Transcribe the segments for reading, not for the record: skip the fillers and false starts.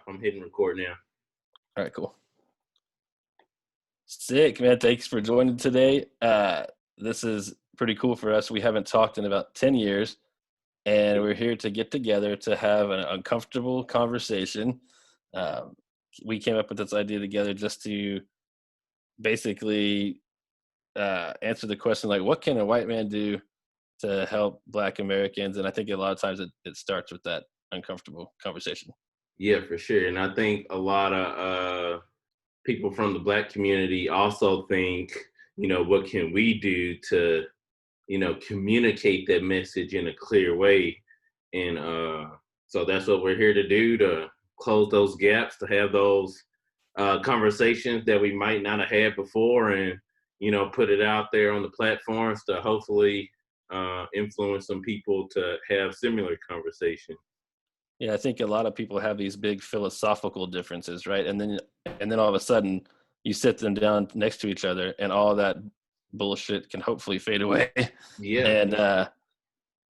I'm hitting record now. All right, cool. Sick, man. Thanks for joining today. This is pretty cool for us. We haven't talked in about 10 years, and we're here to get together to have an uncomfortable conversation. We came up with this idea together just to basically answer the question, like, what can a white man do to help Black Americans? And I think a lot of times it starts with that uncomfortable conversation. Yeah, for sure. And I think a lot of people from the Black community also think, what can we do to, communicate that message in a clear way? And so that's what we're here to do, to close those gaps, to have those conversations that we might not have had before, and, put it out there on the platforms to hopefully influence some people to have similar conversations. Yeah, I think a lot of people have these big philosophical differences, right? And then all of a sudden you sit them down next to each other and all that bullshit can hopefully fade away. Yeah. And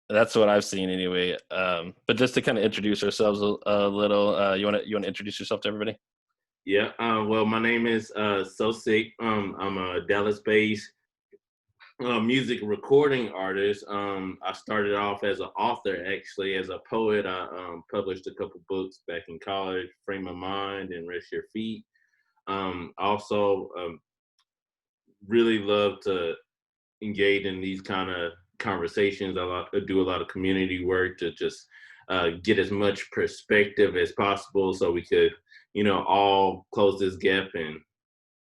that's what I've seen anyway. But just to kind of introduce ourselves a little, you want to introduce yourself to everybody? Yeah. Well, my name is So Sique. I'm a Dallas-based music recording artist. I started off as an author, actually, as a poet. I published a couple books back in college, Frame of Mind and Rest Your Feet. Also, really love to engage in these kind of conversations. I do a lot of community work to just get as much perspective as possible so we could, all close this gap and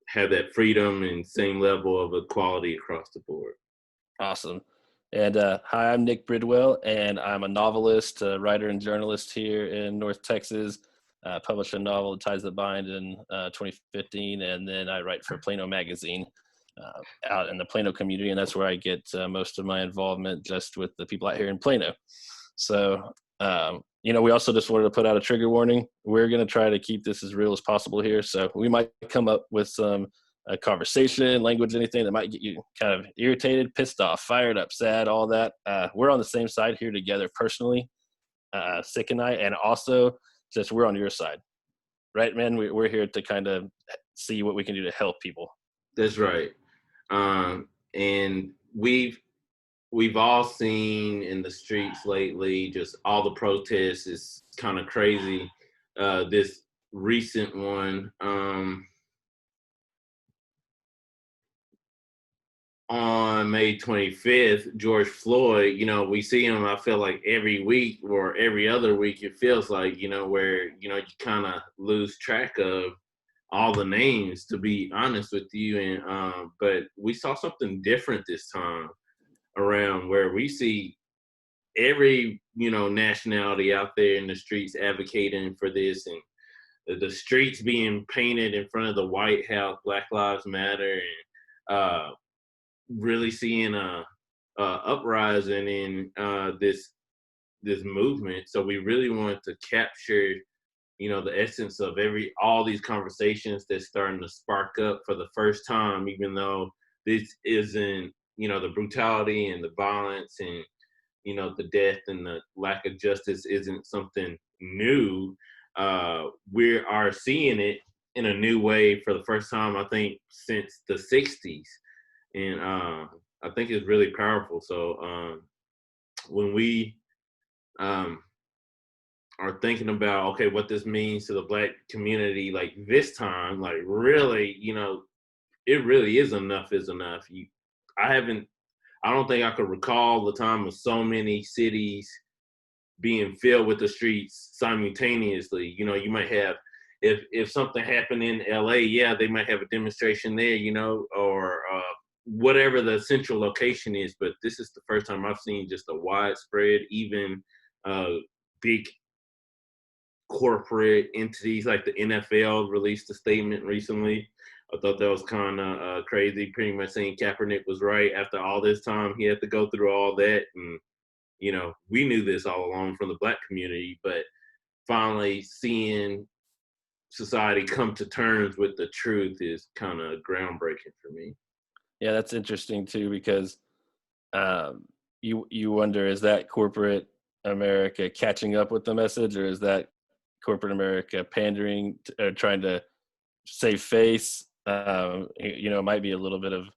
have that freedom and same level of equality across the board. Awesome. And hi, I'm Nick Bridwell, and I'm a novelist, writer, and journalist here in North Texas. Published a novel, The Ties That Bind, in 2015, and then I write for Plano Magazine out in the Plano community, and that's where I get most of my involvement, just with the people out here in Plano. So, we also just wanted to put out a trigger warning. We're going to try to keep this as real as possible here. So we might come up with some conversation, language, anything that might get you kind of irritated, pissed off, fired up, sad, all that. We're on the same side here together personally, Sique and I, and also just we're on your side. Right, man? We're here to kind of see what we can do to help people. That's right. And we've all seen in the streets lately, just all the protests is kind of crazy. This recent one on May 25th, George Floyd, we see him, I feel like every week or every other week, it feels like, where, you kind of lose track of all the names, to be honest with you. And but we saw something different this time around, where we see every nationality out there in the streets advocating for this, and the streets being painted in front of the White House, Black Lives Matter, and really seeing a uprising in this movement. So we really wanted to capture the essence of all these conversations that's starting to spark up for the first time, even though this isn't, the brutality and the violence and, the death and the lack of justice isn't something new. We are seeing it in a new way for the first time, I think, since the 60s. And I think it's really powerful. So when we are thinking about, okay, what this means to the Black community, like this time, like really, it really is enough is enough. I don't think I could recall the time of so many cities being filled with the streets simultaneously. You might have, if something happened in LA, yeah, they might have a demonstration there, or whatever the central location is. But this is the first time I've seen just a widespread, even big corporate entities like the NFL released a statement recently. I thought that was kind of crazy, pretty much saying Kaepernick was right. After all this time, he had to go through all that. And, we knew this all along from the Black community, but finally seeing society come to terms with the truth is kind of groundbreaking for me. Yeah, that's interesting too, because you wonder, is that corporate America catching up with the message, or is that corporate America pandering, trying to save face. It might be a little bit of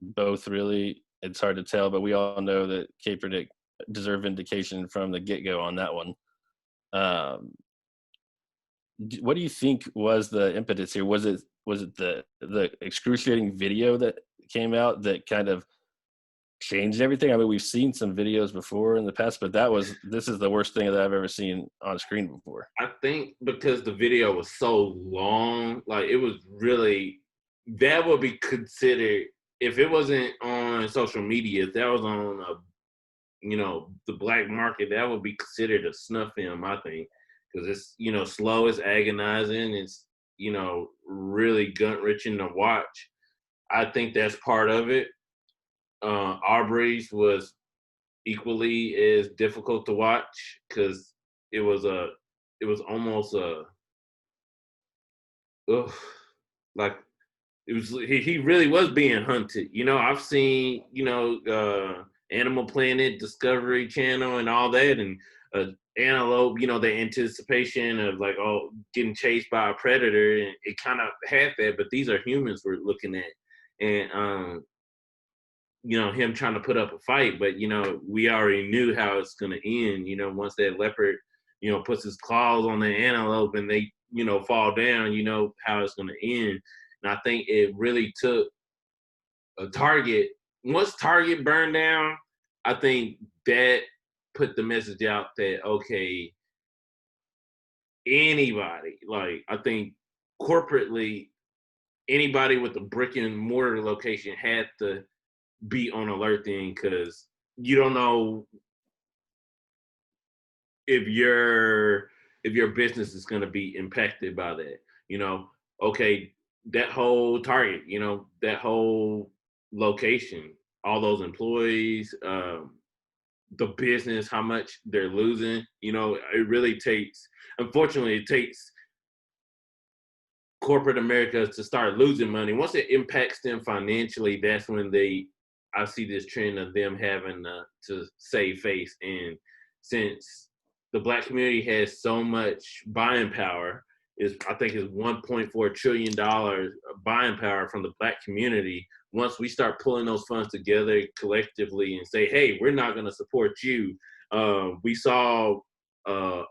both, really. It's hard to tell, but we all know that Kaepernick deserved vindication from the get-go on that one. Um, what do you think was the impetus here? Was it the excruciating video that came out that kind of changed everything? I mean, we've seen some videos before in the past, but this is the worst thing that I've ever seen on screen before. I think because the video was so long, like it was really, that would be considered, if it wasn't on social media, if that was on the black market, that would be considered a snuff film, I think, because it's, slow, it's agonizing, it's, really gut wrenching to watch. I think that's part of it. Aubrey's was equally as difficult to watch because it was almost ugh, like it was, he really was being hunted. I've seen, Animal Planet, Discovery Channel and all that, and antelope, the anticipation of like, oh, getting chased by a predator, and it kind of had that, but these are humans we're looking at. And him trying to put up a fight, but we already knew how it's gonna end. Once that leopard, puts his claws on the antelope and they, fall down, how it's gonna end. And I think it really took a Target. Once Target burned down, I think that put the message out that, okay, anybody, like, I think corporately, anybody with a brick and mortar location had to be on alert then, because you don't know if your business is going to be impacted by that. Okay, that whole Target, that whole location, all those employees, the business, how much they're losing. It really takes, unfortunately, it takes corporate America to start losing money. Once it impacts them financially, that's when I see this trend of them having to save face. And since the black community has so much buying power, I think is $1.4 trillion buying power from the black community. Once we start pulling those funds together collectively and say, hey, we're not going to support you. We saw a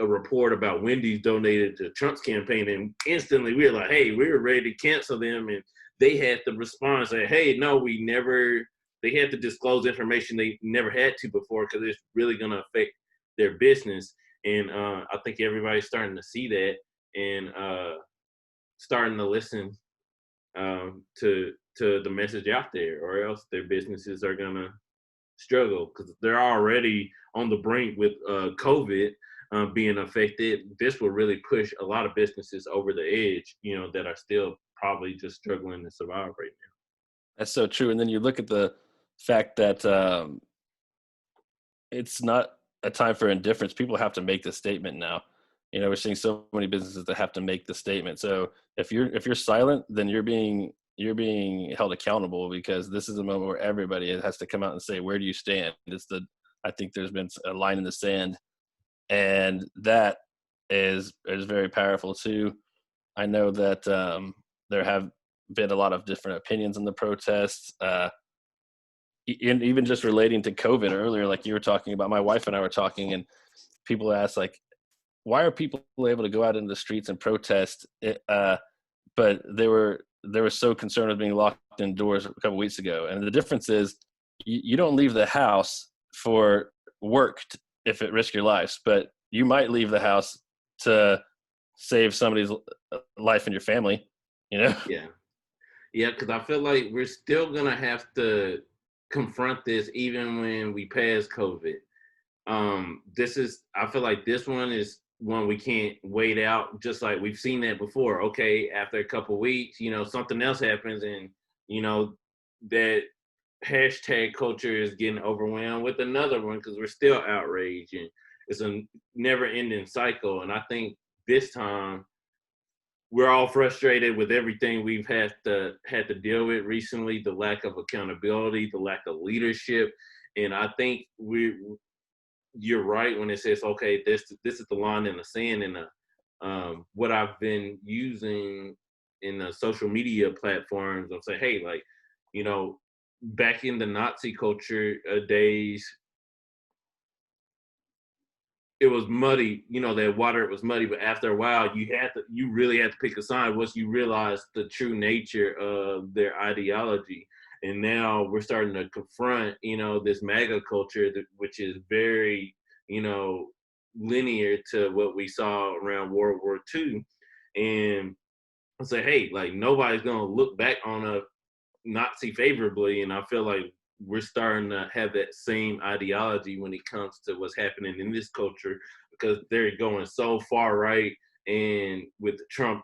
report about Wendy's donated to Trump's campaign, and instantly we were like, hey, we were ready to cancel them. And they had to respond and say, hey, no, they had to disclose information they never had to before because it's really going to affect their business. And I think everybody's starting to see that and starting to listen to the message out there, or else their businesses are going to struggle because they're already on the brink with COVID being affected. This will really push a lot of businesses over the edge, that are still probably just struggling to survive right now. That's so true. And then you look at the fact that it's not a time for indifference. People have to make the statement now. We're seeing so many businesses that have to make the statement. So if you're silent, then you're being held accountable, because this is a moment where everybody has to come out and say, where do you stand? I think there's been a line in the sand, and that is very powerful too. I know that there have been a lot of different opinions on the protests, even just relating to COVID earlier, like you were talking about. My wife and I were talking, and people asked, like, why are people able to go out into the streets and protest? But they were so concerned with being locked indoors a couple weeks ago. And the difference is you don't leave the house for work if it risks your lives, but you might leave the house to save somebody's life and your family, Yeah. Because I feel like we're still going to have to confront this even when we pass COVID. I feel like this one is one we can't wait out, just like we've seen that before. Okay, after a couple of weeks, something else happens, and that hashtag culture is getting overwhelmed with another one because we're still outraged, and it's a never-ending cycle. And I think this time we're all frustrated with everything we've had to deal with recently, the lack of accountability, the lack of leadership. And I think you're right when it says, okay, this is the line in the sand. And what I've been using in the social media platforms, I'll say, hey, like, you know, back in the Nazi culture days, it was muddy, you know, that water, it was muddy, but after a while you really had to pick a side once you realize the true nature of their ideology. And now we're starting to confront, you know, this MAGA culture, which is very, you know, linear to what we saw around World War II. And I say, hey, like, nobody's gonna look back on a Nazi favorably, and I feel like we're starting to have that same ideology when it comes to what's happening in this culture, because they're going so far right, and with Trump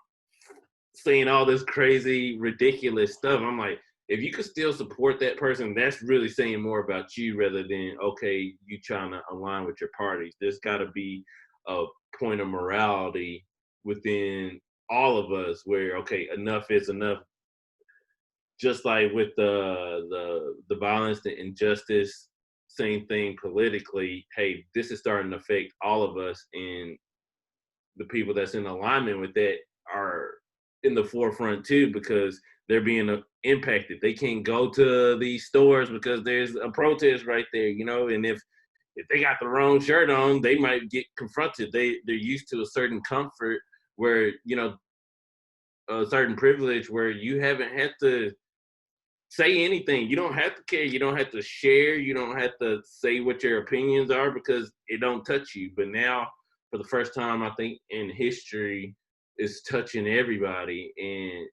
saying all this crazy, ridiculous stuff, I'm like, if you could still support that person, that's really saying more about you rather than, okay, you trying to align with your parties. There's got to be a point of morality within all of us where, okay, enough is enough. Just like with the violence, the injustice, same thing politically. Hey, this is starting to affect all of us, and the people that's in alignment with that are in the forefront too, because they're being impacted. They can't go to these stores because there's a protest right there, you know. And if they got the wrong shirt on, they might get confronted. They're used to a certain comfort where, you know, a certain privilege where you haven't had to say anything. You don't have to care. You don't have to share. You don't have to say what your opinions are because it don't touch you. But now, for the first time, I think in history, it's touching everybody, and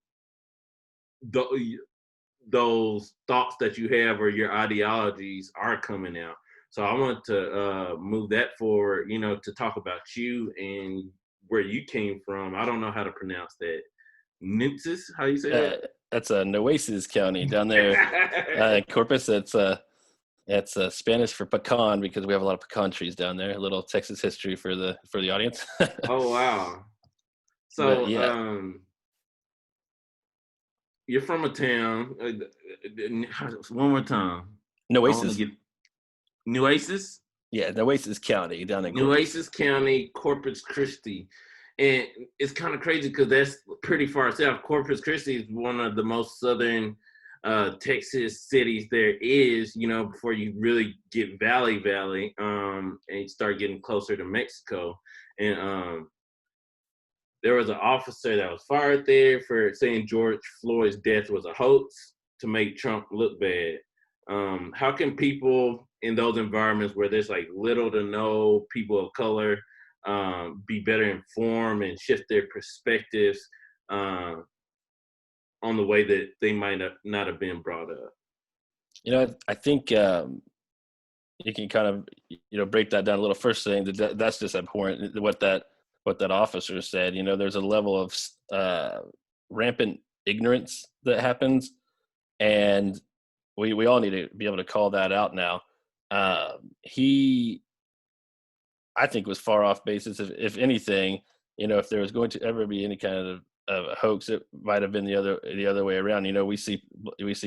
those thoughts that you have or your ideologies are coming out. So I want to move that forward, you know, to talk about you and where you came from. I don't know how to pronounce that. Ninsis, how you say that? That's Nueces County down there in Corpus. It's Spanish for pecan because we have a lot of pecan trees down there. A little Texas history for the audience. Oh wow! But So yeah, you're from a town. One more time. I want to Nueces. get Nueces. Yeah, Nueces County down in Corpus. Nueces County, Corpus Christi. And it's kind of crazy because that's pretty far south. Corpus Christi is one of the most southern Texas cities there is, you know, before you really get Valley, and you start getting closer to Mexico. And there was an officer that was fired there for saying George Floyd's death was a hoax to make Trump look bad. How can people in those environments where there's like little to no people of color be better informed and shift their perspectives on the way that they might not have been brought up? You know, I think you can kind of, you know, break that down a little. First thing that's just abhorrent. What that officer said. You know, there's a level of rampant ignorance that happens, and we all need to be able to call that out now. He, I think, was far off basis. If anything, you know, if there was going to ever be any kind of a hoax, it might have been the other way around. You know, we see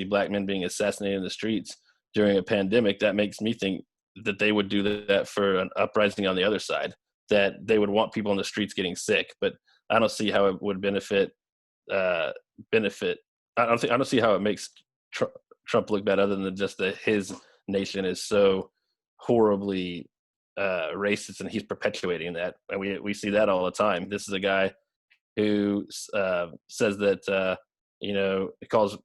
black men being assassinated in the streets during a pandemic. That makes me think that they would do that for an uprising on the other side. That they would want people in the streets getting sick, but I don't see how it would benefit. I don't see how it makes Trump look bad, other than just that his nation is so horribly racist, and he's perpetuating that, and we see that all the time. This is a guy who says that you know, he calls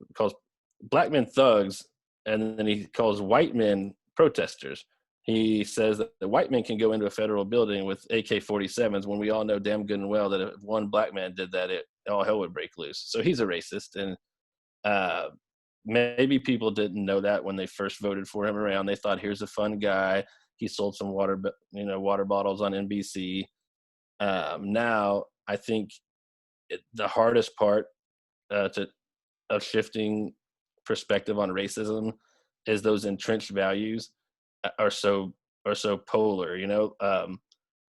black men thugs, and then he calls white men protesters. He says that the white men can go into a federal building with AK-47s when we all know damn good and well that if one black man did that, all hell would break loose. So he's a racist, and maybe people didn't know that when they first voted for him around. They thought, here's a fun guy. He sold some water bottles on NBC. Now, I think the hardest part of shifting perspective on racism is those entrenched values are so polar. You know,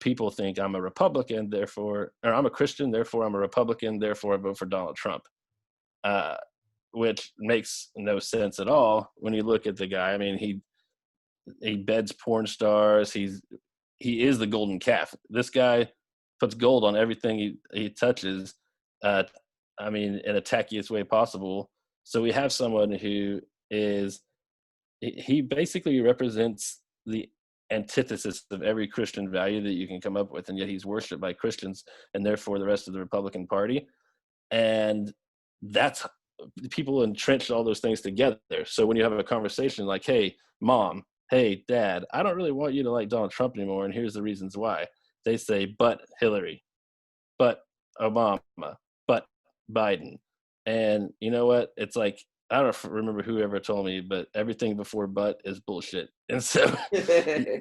people think I'm a Republican, therefore, or I'm a Christian, therefore I'm a Republican, therefore I vote for Donald Trump, which makes no sense at all when you look at the guy. I mean, he beds porn stars. He is the golden calf. This guy puts gold on everything he touches. Uh, I mean, in a tackiest way possible. So we have someone who is he basically represents the antithesis of every Christian value that you can come up with, and yet he's worshipped by Christians and therefore the rest of the Republican Party. And that's people entrench all those things together. So when you have a conversation like, hey, mom, hey, dad, I don't really want you to like Donald Trump anymore, and here's the reasons why. They say, but Hillary, but Obama, but Biden. And you know what? It's like, I don't remember whoever told me, but everything before but is bullshit. And so,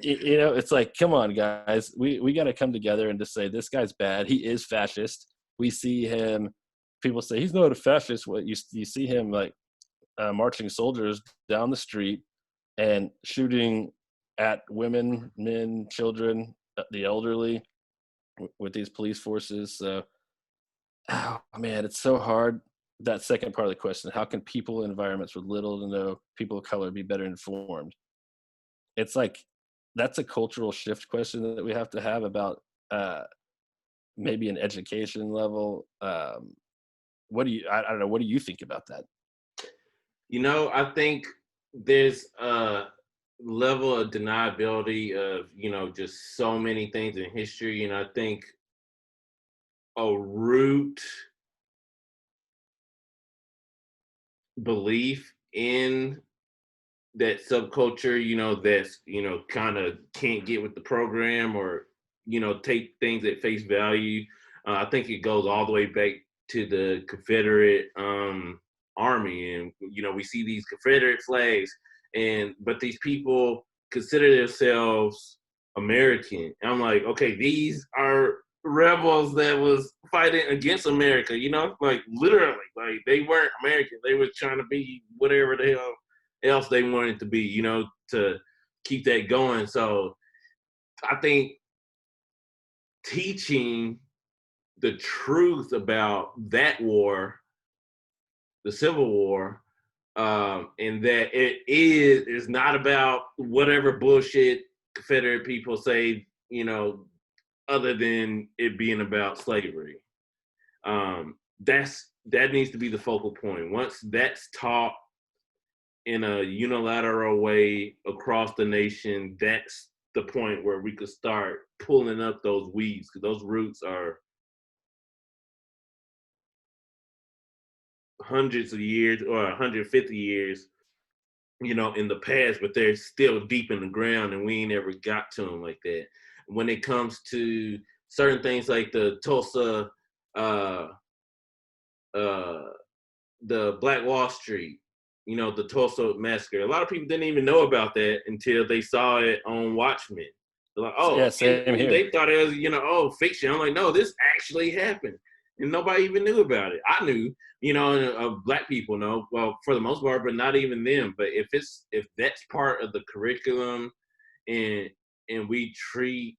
you know, it's like, come on, guys. We got to come together and just say, this guy's bad. He is fascist. We see him. People say, he's not a fascist. What you see him like marching soldiers down the street and shooting at women, men, children, the elderly with these police forces. So, oh, man, it's so hard. That second part of the question, how can people in environments with little to no people of color be better informed? It's like, that's a cultural shift question that we have to have about maybe an education level. What do you, I don't know, what do you think about that? You know, I think there's a level of deniability of, you know, just so many things in history. And I think a root belief in that subculture, you know, that's, you know, kind of can't get with the program or, you know, take things at face value. I think it goes all the way back to the Confederate Army. And, you know, we see these Confederate flags, but these people consider themselves American. And I'm like, okay, these are rebels that was fighting against America, you know, like literally, like they weren't American. They were trying to be whatever the hell else they wanted to be, you know, to keep that going. So I think teaching the truth about that war, the Civil War, and that it is not about whatever bullshit Confederate people say, you know, other than it being about slavery. That needs to be the focal point. Once that's taught in a unilateral way across the nation, that's the point where we could start pulling up those weeds, because those roots are hundreds of years or 150 years, you know, in the past, but they're still deep in the ground and we ain't ever got to them like that. When it comes to certain things like the Tulsa, the Black Wall Street, you know, the Tulsa massacre. A lot of people didn't even know about that until they saw it on Watchmen. They're like, oh, Yeah, same here. they thought it was, you know, oh, fiction. I'm like, no, this actually happened. And nobody even knew about it. I knew, you know, Black people know, well, for the most part, but not even them. But if that's part of the curriculum and we treat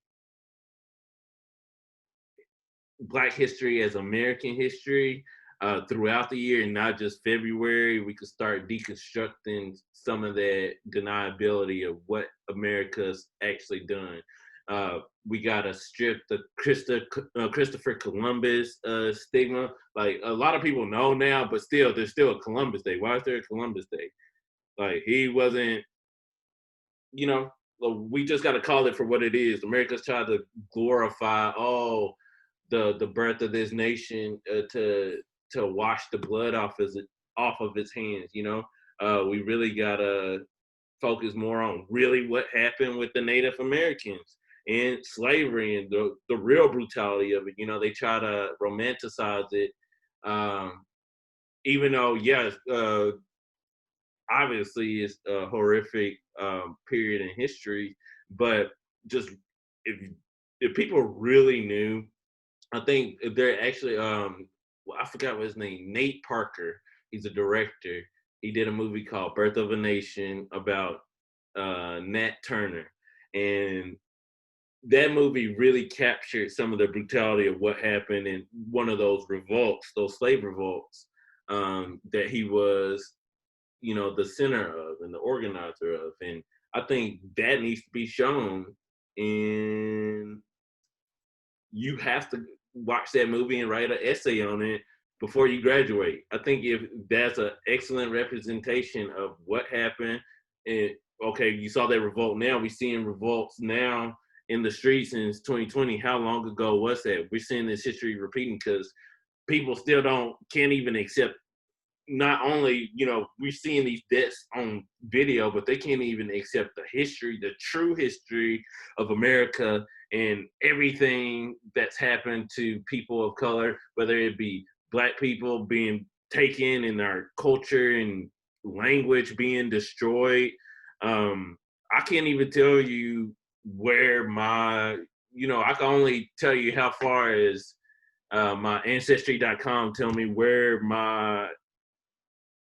Black history as American history throughout the year and not just February, we could start deconstructing some of that deniability of what America's actually done. We gotta strip the Christopher Columbus stigma. Like a lot of people know now, but still, there's still a Columbus Day. Why is there a Columbus Day? Like he wasn't, you know. We just gotta call it for what it is. America's tried to glorify the birth of this nation to wash the blood off of its hands. You know, we really gotta focus more on really what happened with the Native Americans and slavery and the real brutality of it. You know, they try to romanticize it, even though yes, obviously it's a horrific period in history, but just if people really knew. I think they're actually well, I forgot what his name, Nate Parker. He's a director. He did a movie called Birth of a Nation about Nat Turner. And that movie really captured some of the brutality of what happened in one of those revolts, those slave revolts, that he was, you know, the center of and the organizer of. And I think that needs to be shown, and you have to watch that movie and write an essay on it before you graduate. I think if that's an excellent representation of what happened, and okay, you saw that revolt now, we're seeing revolts now in the streets since 2020. How long ago was that? We're seeing this history repeating because people still can't even accept, not only, we're seeing these deaths on video, but they can't even accept the history, the true history of America and everything that's happened to people of color, whether it be Black people being taken and our culture and language being destroyed. I can't even tell you where I can only tell you how far as my ancestry.com tell me where my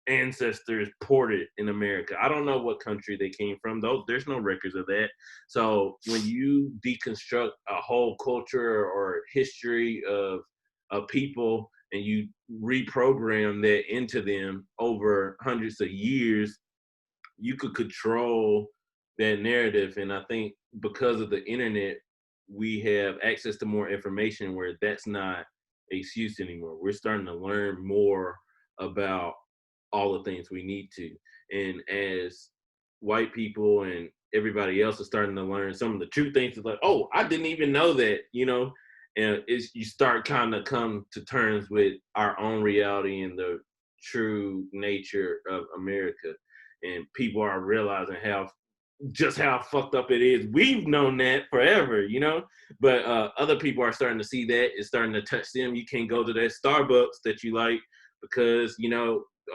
ancestors ported in America. I don't know what country they came from, though. There's no records of that. So when you deconstruct a whole culture or history of a people and you reprogram that into them over hundreds of years, you could control that narrative. And I think because of the internet, we have access to more information where that's not an excuse anymore. We're starting to learn more about all the things we need to. And as white people and everybody else is starting to learn some of the true things, it's like, oh, I didn't even know that, and you start kind of come to terms with our own reality and the true nature of America. And people are realizing how fucked up it is. We've known that forever, but other people are starting to see that. It's starting to touch them. You can't go to that Starbucks that you like because,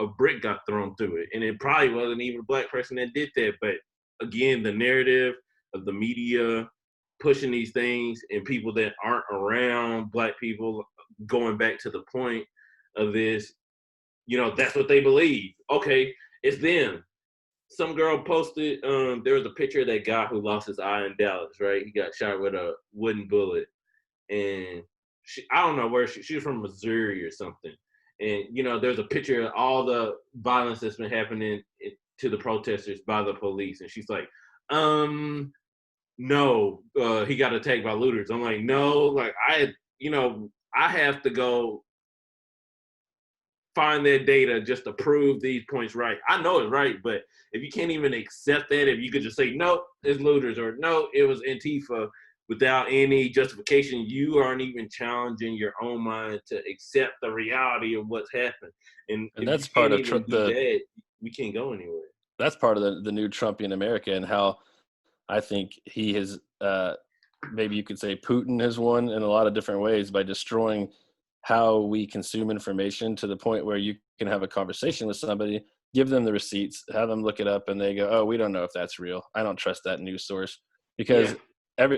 a brick got thrown through it. And it probably wasn't even a Black person that did that. But again, the narrative of the media pushing these things and people that aren't around Black people, going back to the point of this, that's what they believe. Okay, it's them. Some girl posted, there was a picture of that guy who lost his eye in Dallas, right? He got shot with a wooden bullet. And I don't know where she was from, Missouri or something. And, there's a picture of all the violence that's been happening to the protesters by the police. And she's like, no, he got attacked by looters. I'm like, no, like I have to go find that data just to prove these points right. I know it's right, but if you can't even accept that, if you could just say, no, it's looters, or no, it was Antifa, without any justification, you aren't even challenging your own mind to accept the reality of what's happened. And if that's you part can't of even do that, we can't go anywhere. that's part of the new Trumpian America, and how I think he has, maybe you could say Putin has won in a lot of different ways by destroying how we consume information to the point where you can have a conversation with somebody, give them the receipts, have them look it up, and they go, oh, we don't know if that's real. I don't trust that news source. Because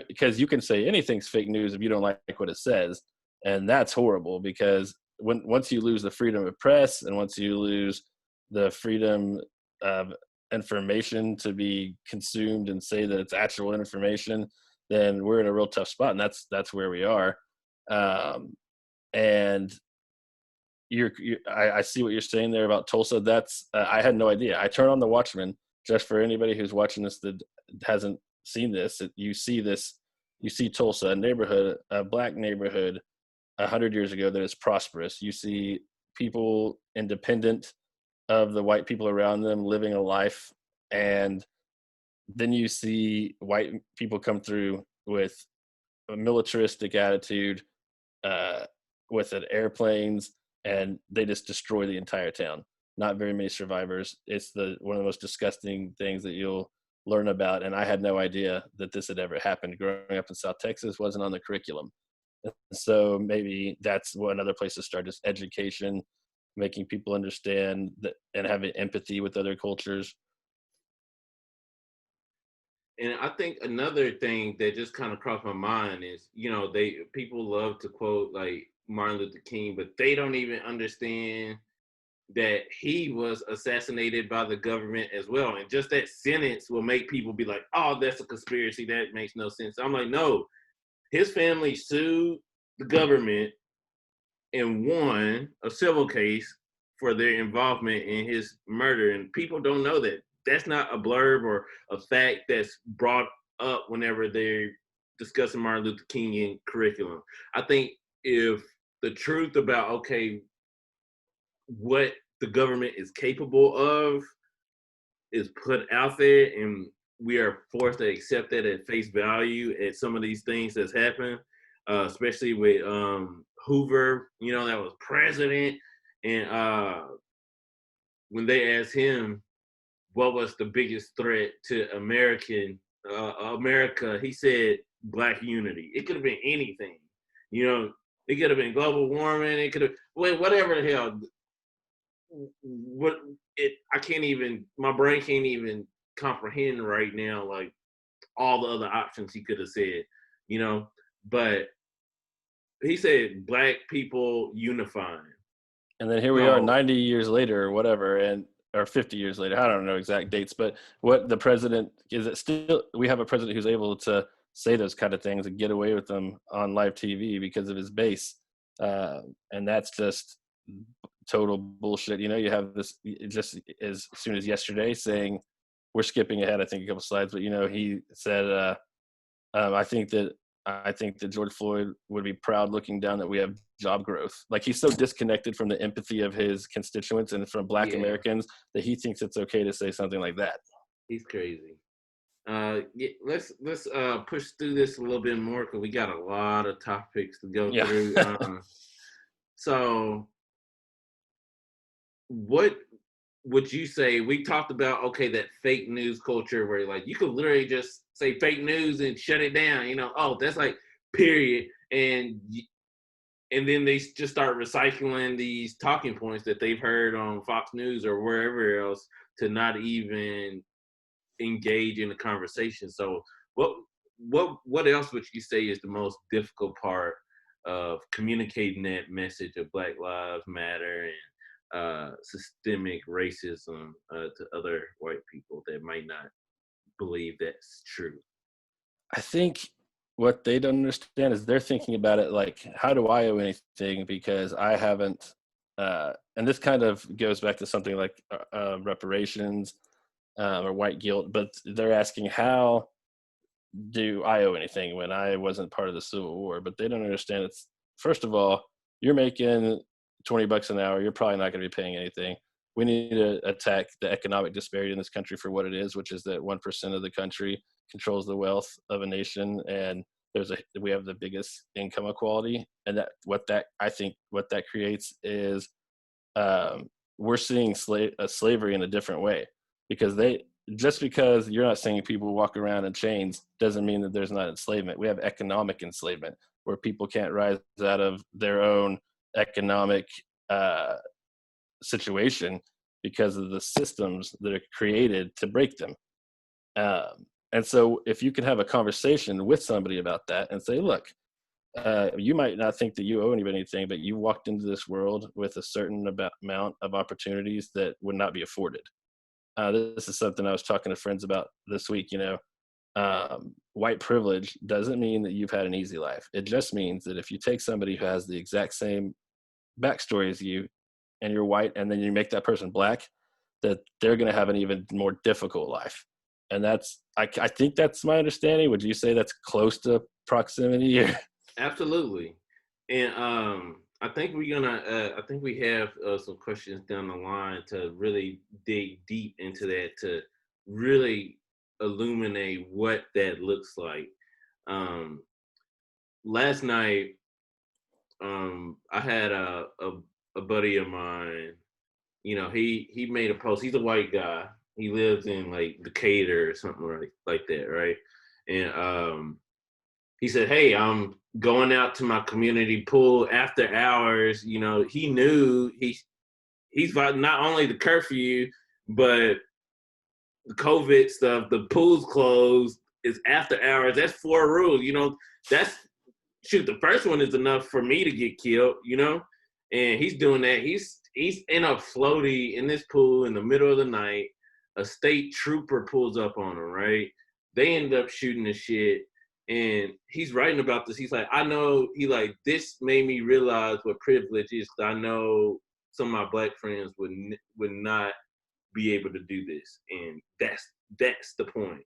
because you can say anything's fake news if you don't like what it says. And that's horrible, because once you lose the freedom of press and once you lose the freedom of information to be consumed and say that it's actual information, then we're in a real tough spot. And that's where we are. And I see what you're saying there about Tulsa. That's I had no idea. I turn on the Watchmen, just for anybody who's watching this that hasn't seen this. You see Tulsa, a neighborhood, a Black neighborhood 100 years ago that is prosperous. You see people independent of the white people around them, living a life. And then you see white people come through with a militaristic attitude, with airplanes, and they just destroy the entire town. Not very many survivors. It's one of the most disgusting things that you'll learn about. And I had no idea that this had ever happened. Growing up in South Texas wasn't on the curriculum. So maybe that's one other place to start, is education, making people understand that and having empathy with other cultures. And I think another thing that just kind of crossed my mind is, people love to quote like Martin Luther King, but they don't even understand that he was assassinated by the government as well. And just that sentence will make people be like, oh, that's a conspiracy. That makes no sense. I'm like, no, his family sued the government and won a civil case for their involvement in his murder. And people don't know that. that's not a blurb or a fact that's brought up whenever they're discussing Martin Luther King in curriculum. I think if the truth about, okay, what the government is capable of is put out there, and we are forced to accept that at face value at some of these things that's happened, especially with Hoover, that was president. And when they asked him what was the biggest threat to America, he said Black unity. It could have been anything. It could have been global warming. It could have, whatever the hell. I can't even, my brain can't even comprehend right now, like all the other options he could have said, but he said Black people unifying. And then here we are 90 years later or whatever, or 50 years later, I don't know exact dates, but what the president, is it still, we have a president who's able to say those kind of things and get away with them on live TV because of his base. And that's just total bullshit. You have this just as soon as yesterday saying, we're skipping ahead, I think a couple slides, but he said, I think that George Floyd would be proud looking down that we have job growth. Like, he's so disconnected from the empathy of his constituents and from Black Americans that he thinks it's okay to say something like that. He's crazy. Let's push through this a little bit more because we got a lot of topics to go through. So what would you say? We talked about, okay, that fake news culture where like you could literally just say fake news and shut it down. That's like period, and then they just start recycling these talking points that they've heard on Fox News or wherever else to not even engage in the conversation. So what else would you say is the most difficult part of communicating that message of Black Lives Matter and systemic racism to other white people that might not believe that's true? I think what they don't understand is they're thinking about it like, how do I owe anything because I haven't, and this kind of goes back to something like reparations or white guilt, but they're asking, how do I owe anything when I wasn't part of the Civil War? But they don't understand it's, first of all, you're making $20 an hour, you're probably not going to be paying anything. We need to attack the economic disparity in this country for what it is, which is that 1% of the country controls the wealth of a nation, and we have the biggest income inequality, and I think what that creates is we're seeing slavery in a different way, because just because you're not seeing people walk around in chains doesn't mean that there's not enslavement. We have economic enslavement where people can't rise out of their own economic situation because of the systems that are created to break them. And so if you can have a conversation with somebody about that and say, look, you might not think that you owe anybody anything, but you walked into this world with a certain amount of opportunities that would not be afforded. This is something I was talking to friends about this week. White privilege doesn't mean that you've had an easy life. It just means that if you take somebody who has the exact same backstory as you and you're white, and then you make that person Black, that they're going to have an even more difficult life. And I think that's my understanding. Would you say that's close to proximity? Absolutely. And I think we have some questions down the line to really dig deep into that, to really illuminate what that looks like. Last night, I had a buddy of mine. He made a post. He's a white guy. He lives in like Decatur or something like that, right? And he said, "Hey, I'm going out to my community pool after hours." He knew he's about not only the curfew, but the COVID stuff. The pool's closed. It's after hours. That's 4 rules. That's the first one is enough for me to get killed. And he's doing that. He's in a floaty in this pool in the middle of the night. A state trooper pulls up on him, right? They end up shooting the shit. And he's writing about this. He's like, I know, this made me realize what privilege is. I know some of my Black friends would not be able to do this, and that's the point.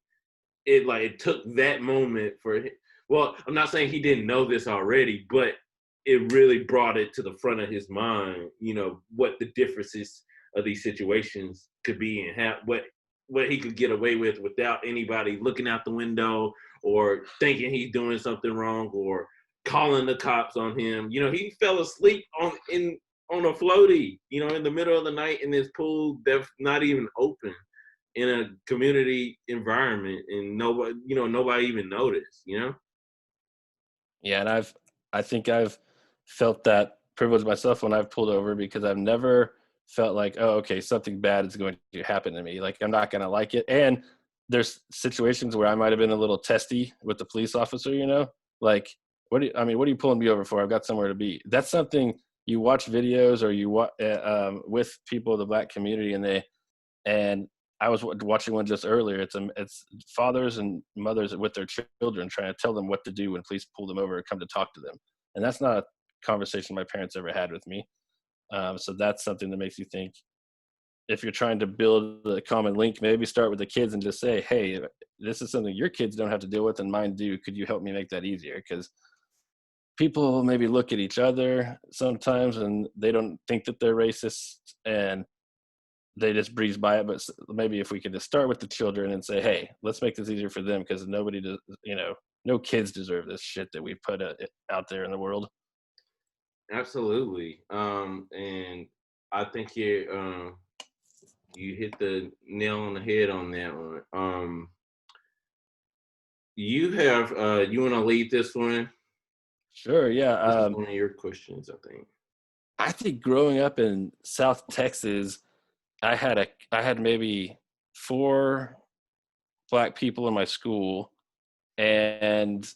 It took that moment for him. Well, I'm not saying he didn't know this already, but it really brought it to the front of his mind, what the differences of these situations could be, and what he could get away with without anybody looking out the window or thinking he's doing something wrong or calling the cops on him. He fell asleep on a floaty, in the middle of the night in this pool that's not even open in a community environment, and nobody even noticed. Yeah, and I think I've felt that privilege myself when I've pulled over, because I've never felt like, oh, okay, something bad is going to happen to me. Like, I'm not going to like it. And there's situations where I might have been a little testy with the police officer, like, what are you pulling me over for? I've got somewhere to be. That's something you watch videos, or you with people of the Black community, and I was watching one just earlier. It's fathers and mothers with their children trying to tell them what to do when police pull them over and come to talk to them. And that's not a conversation my parents ever had with me. So that's something that makes you think, if you're trying to build a common link, maybe start with the kids and just say, hey, this is something your kids don't have to deal with and mine do. Could you help me make that easier? Because people maybe look at each other sometimes and they don't think that they're racist, and they just breeze by it. But maybe if we could just start with the children and say, hey, let's make this easier for them, because nobody does, no kids deserve this shit that we put out there in the world. Absolutely. And I think you hit the nail on the head on that one. You want to lead this one? Sure. Yeah. This is one of your questions, I think. I think growing up in South Texas, I had maybe 4 Black people in my school, and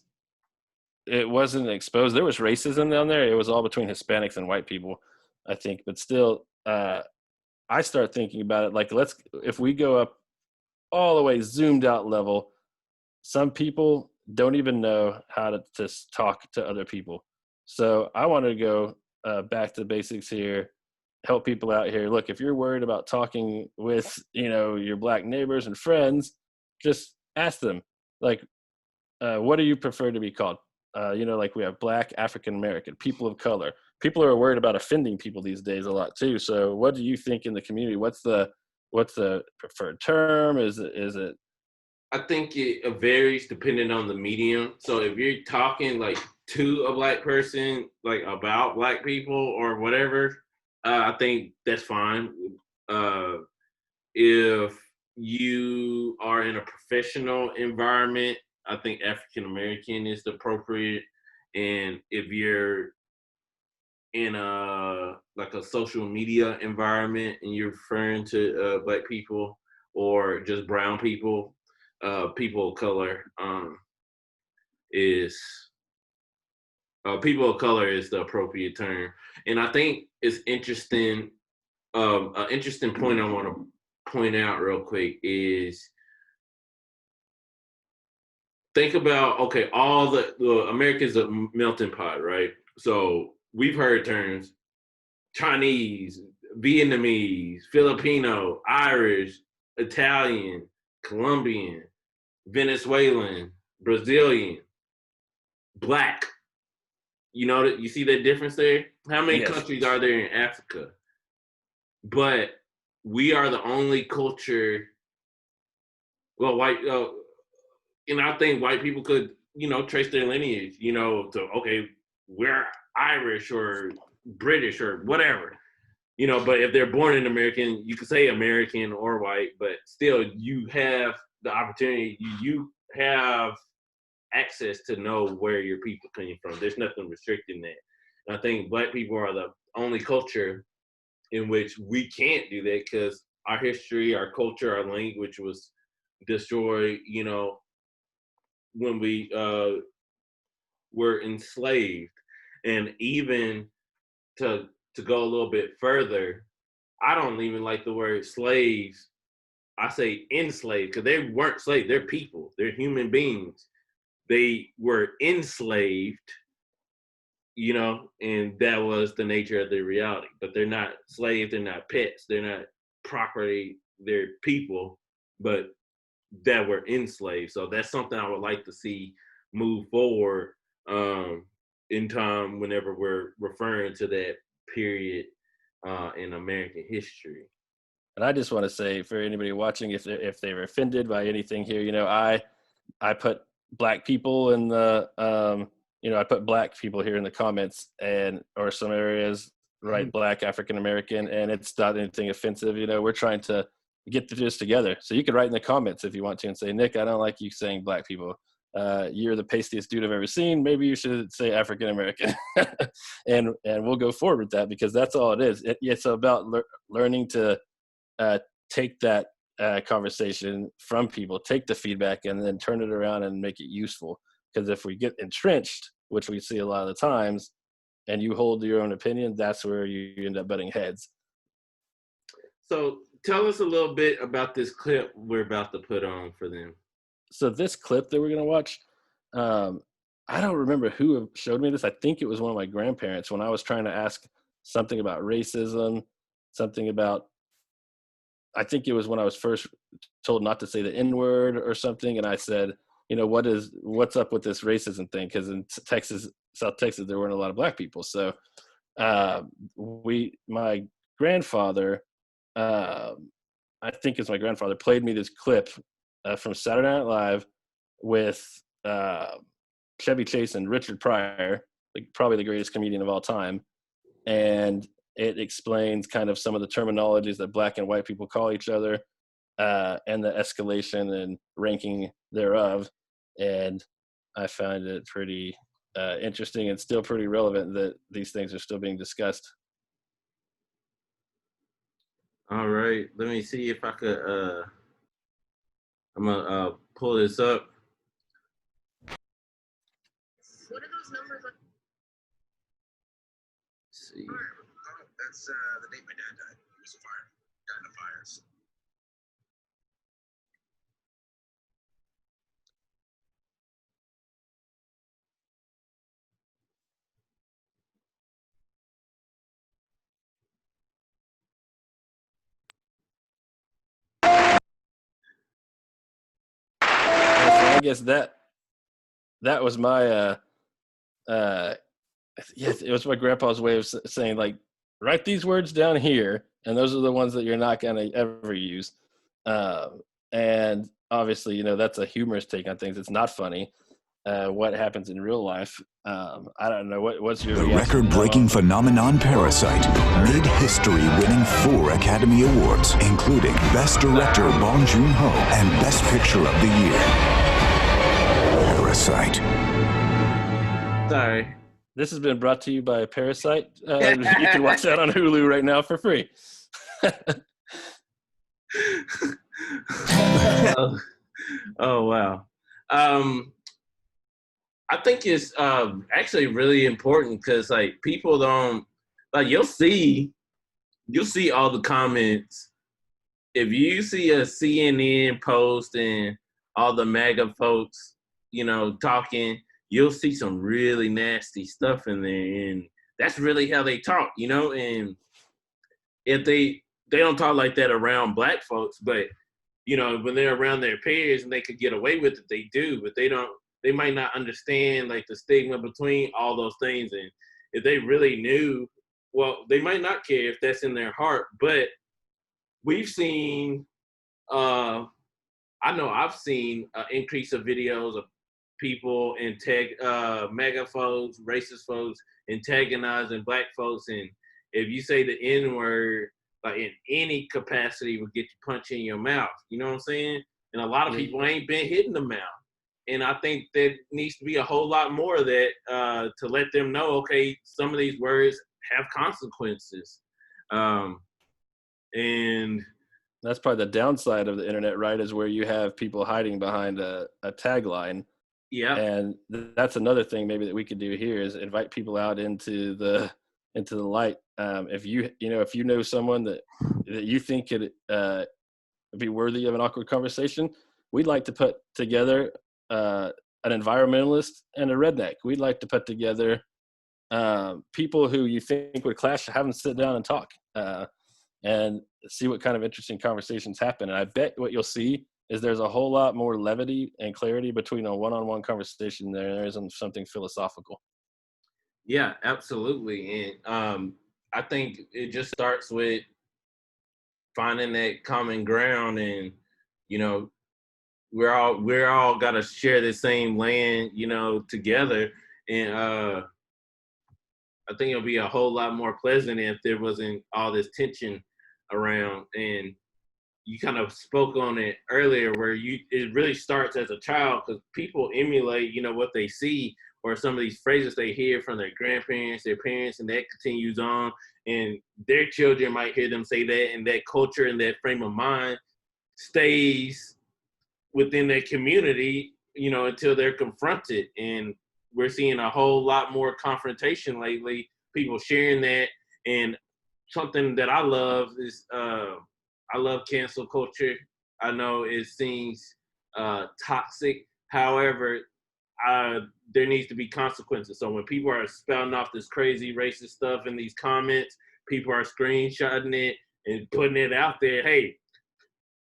it wasn't exposed. There was racism down there. It was all between Hispanics and white people, I think. But still, I start thinking about it like, if we go up all the way zoomed out level, some people don't even know how to just talk to other people. So I want to go back to basics here, help people out here. Look, if you're worried about talking with, your Black neighbors and friends, just ask them, like, what do you prefer to be called? Like, we have Black, African American, people of color. People are worried about offending people these days a lot too. So what do you think in the community? What's the preferred term? Is it I think it varies depending on the medium. So if you're talking like to a Black person, like about Black people or whatever, I think that's fine. If you are in a professional environment, I think African American is the appropriate. And if you're in a social media environment and you're referring to Black people or just brown people, people of color is people of color is the appropriate term. And I think it's interesting. An interesting point I want to point out real quick is, think about, okay, all the America's a melting pot, right? So we've heard terms: Chinese, Vietnamese, Filipino, Irish, Italian, Colombian, Venezuelan, Brazilian, Black. You see that difference there? How many Yes. countries are there in Africa? But we are the only culture. Well, white, I think white people could, trace their lineage, to, okay, we're Irish or British or whatever, but if they're born in American, you could say American or white, but still you have the opportunity, you have access to know where your people came from. There's nothing restricting that. And I think Black people are the only culture in which we can't do that, because our history, our culture, our language was destroyed, when we were enslaved. And even to go a little bit further, I don't even like the word slaves. I say enslaved, because they weren't slaves. They're people. They're human beings. They were enslaved, and that was the nature of their reality. But they're not slaves. They're not pets. They're not property their people, but that were enslaved. So that's something I would like to see move forward in time whenever we're referring to that period in American history. And I just want to say for anybody watching, if they're offended by anything here, I put black people in the I put black people here in the comments, and or some areas write black African American, and it's not anything offensive. We're trying to get this together. So you can write in the comments if you want to and say, Nick, I don't like you saying black people. You're the pastiest dude I've ever seen. Maybe you should say African American, and we'll go forward with that, because that's all it is. It's about learning to take that conversation from people, take the feedback, and then turn it around and make it useful. Because if we get entrenched, which we see a lot of the times, and you hold your own opinion, that's where you end up butting heads. So tell us a little bit about this clip we're about to put on for them. So this clip that we're going to watch, I don't remember who showed me this. I think it was one of my grandparents when I was trying to ask something about racism, I think it was when I was first told not to say the N-word or something. And I said, what's up with this racism thing? Because in South Texas, there weren't a lot of black people. So my grandfather, I think it's my grandfather, played me this clip from Saturday Night Live with Chevy Chase and Richard Pryor, probably the greatest comedian of all time. And it explains kind of some of the terminologies that black and white people call each other, and the escalation and ranking thereof. And I find it pretty interesting and still pretty relevant that these things are still being discussed. All right, let me see if I could, I'm gonna pull this up. What are those numbers? Let's see. Oh, that's the date my dad died. He was a fire. Died in a fire. So I guess that was my yes, it was my grandpa's way of saying, like, write these words down here, and those are the ones that you're not going to ever use. And obviously, that's a humorous take on things. It's not funny. What happens in real life? I don't know. What's your The record-breaking phenomenon Parasite made history, winning 4 Academy Awards, including Best Director Bong Joon-ho and Best Picture of the Year. Parasite. Sorry. This has been brought to you by Parasite. You can watch that on Hulu right now for free. Oh wow. I think it's actually really important because people don't you'll see all the comments. If you see a CNN post and all the MAGA folks, talking, you'll see some really nasty stuff in there, and that's really how they talk, and if they don't talk like that around black folks, but when they're around their peers and they could get away with it, they do, but they might not understand the stigma between all those things. And if they really knew, well, they might not care if that's in their heart. But we've seen, I know I've seen an increase of videos of people MAGA folks, racist folks, antagonizing black folks. And if you say the N-word, in any capacity, would get you punched in your mouth. You know what I'm saying? And a lot of people ain't been hit in the mouth. And I think there needs to be a whole lot more of that to let them know, okay, some of these words have consequences. And that's probably the downside of the internet, right? Is where you have people hiding behind a tagline. Yeah. And that's another thing maybe that we could do here is invite people out into the light. If you know someone that you think could be worthy of an awkward conversation, we'd like to put together an environmentalist and a redneck. We'd like to put together people who you think would clash, have them sit down and talk. and see what kind of interesting conversations happen. And I bet what you'll see is there's a whole lot more levity and clarity between a one-on-one conversation than there is in something philosophical. Yeah, absolutely. And I think it just starts with finding that common ground, and you know, we're all got to share the same land, you know, together. And I think it'll be a whole lot more pleasant if there wasn't all this tension around. And you kind of spoke on it earlier, where it really starts as a child, because people emulate, you know, what they see, or some of these phrases they hear from their grandparents, their parents, and that continues on. And their children might hear them say that, and that culture and that frame of mind stays within their community, you know, until they're confronted. And we're seeing a whole lot more confrontation lately, people sharing that. And something that I love is I love cancel culture. I know it seems toxic. However, there needs to be consequences. So when people are spouting off this crazy racist stuff in these comments, people are screenshotting it and putting it out there. Hey,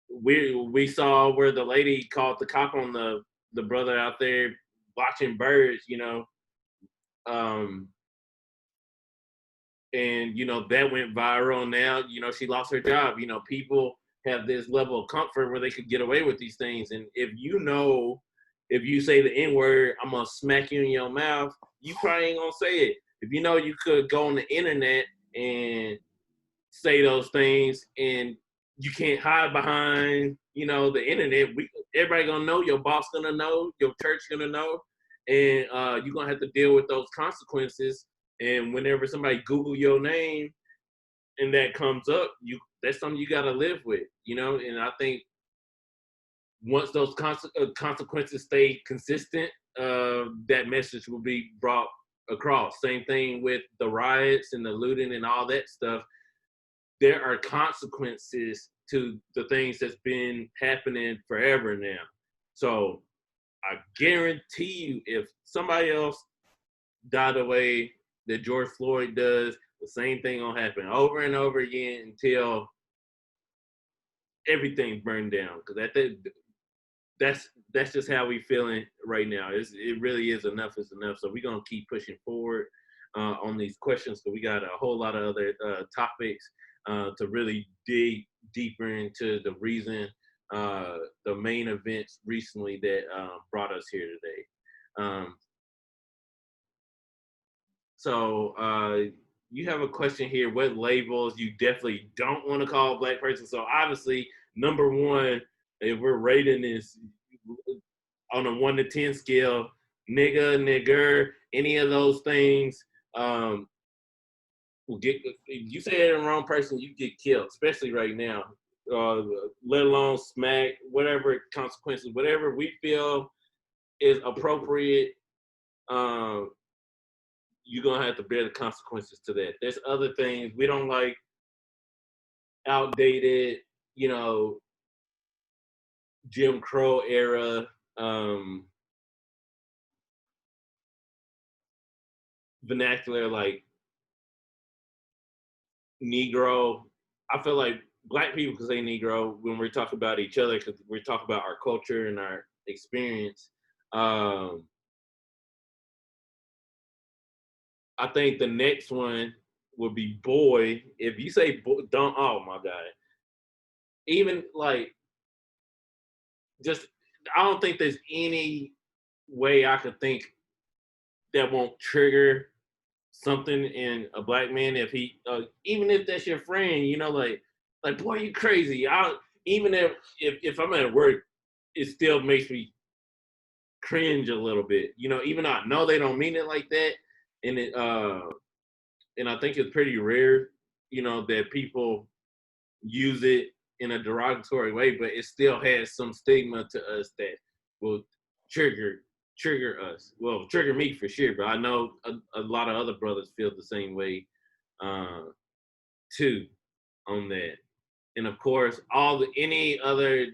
we saw where the lady called the cop on the brother out there watching birds, you know, and you know that went viral. Now, you know, she lost her job. You know, people have this level of comfort where they could get away with these things. And if you say the N-word, I'm gonna smack you in your mouth, you probably ain't gonna say it. If you know you could go on the internet and say those things, and you can't hide behind, you know, the internet. Everybody gonna know, your boss gonna know, your church gonna know, and you're gonna have to deal with those consequences. And whenever somebody Google your name and that comes up, that's something you gotta live with, you know. And I think once those consequences stay consistent, that message will be brought across. Same thing with the riots and the looting and all that stuff. There are consequences to the things that's been happening forever now. So I guarantee you, if somebody else died the way that George Floyd does, the same thing will happen over and over again until everything's burned down. Because that's just how we feeling right now. It really is enough is enough. So we're gonna keep pushing forward on these questions, because we got a whole lot of other topics to really dig deeper into the reason, the main events recently that brought us here today. So you have a question here: what labels you definitely don't want to call a black person? So obviously, number one, if we're rating this on a 1 to 10 scale, nigga, nigger, any of those things, will get. If you say it to the wrong person, you get killed, especially right now. Let alone smack, whatever consequences, whatever we feel is appropriate. You're gonna have to bear the consequences to that. There's other things we don't like, outdated, you know, Jim Crow era, vernacular, like Negro. I feel like black people can say Negro when we're talking about each other, because we're talking about our culture and our experience. I think the next one would be boy. If you say don't, oh my God. Even like, just, I don't think there's any way I could think that won't trigger something in a black man. If he, even if that's your friend, you know, like boy, you crazy. Even if I'm at work, it still makes me cringe a little bit, you know, even though I know they don't mean it like that. And and I think it's pretty rare, you know, that people use it in a derogatory way, but it still has some stigma to us that will trigger us. Well, trigger me for sure, but I know a lot of other brothers feel the same way too on that. And of course, any other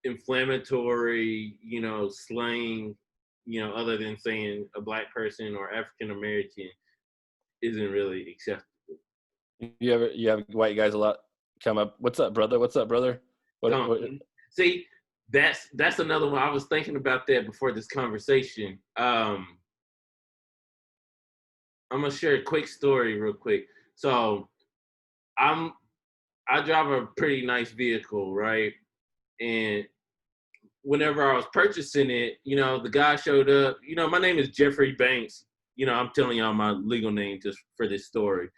inflammatory, you know, slang, you know, other than saying a black person or African American, isn't really acceptable. You have white guys a lot come up. What's up, brother? What's up, brother? What? See, that's another one. I was thinking about that before this conversation. I'm gonna share a quick story real quick. So I drive a pretty nice vehicle, right? And whenever I was purchasing it, the guy showed up. My name is Jeffrey Banks. I'm telling y'all my legal name just for this story.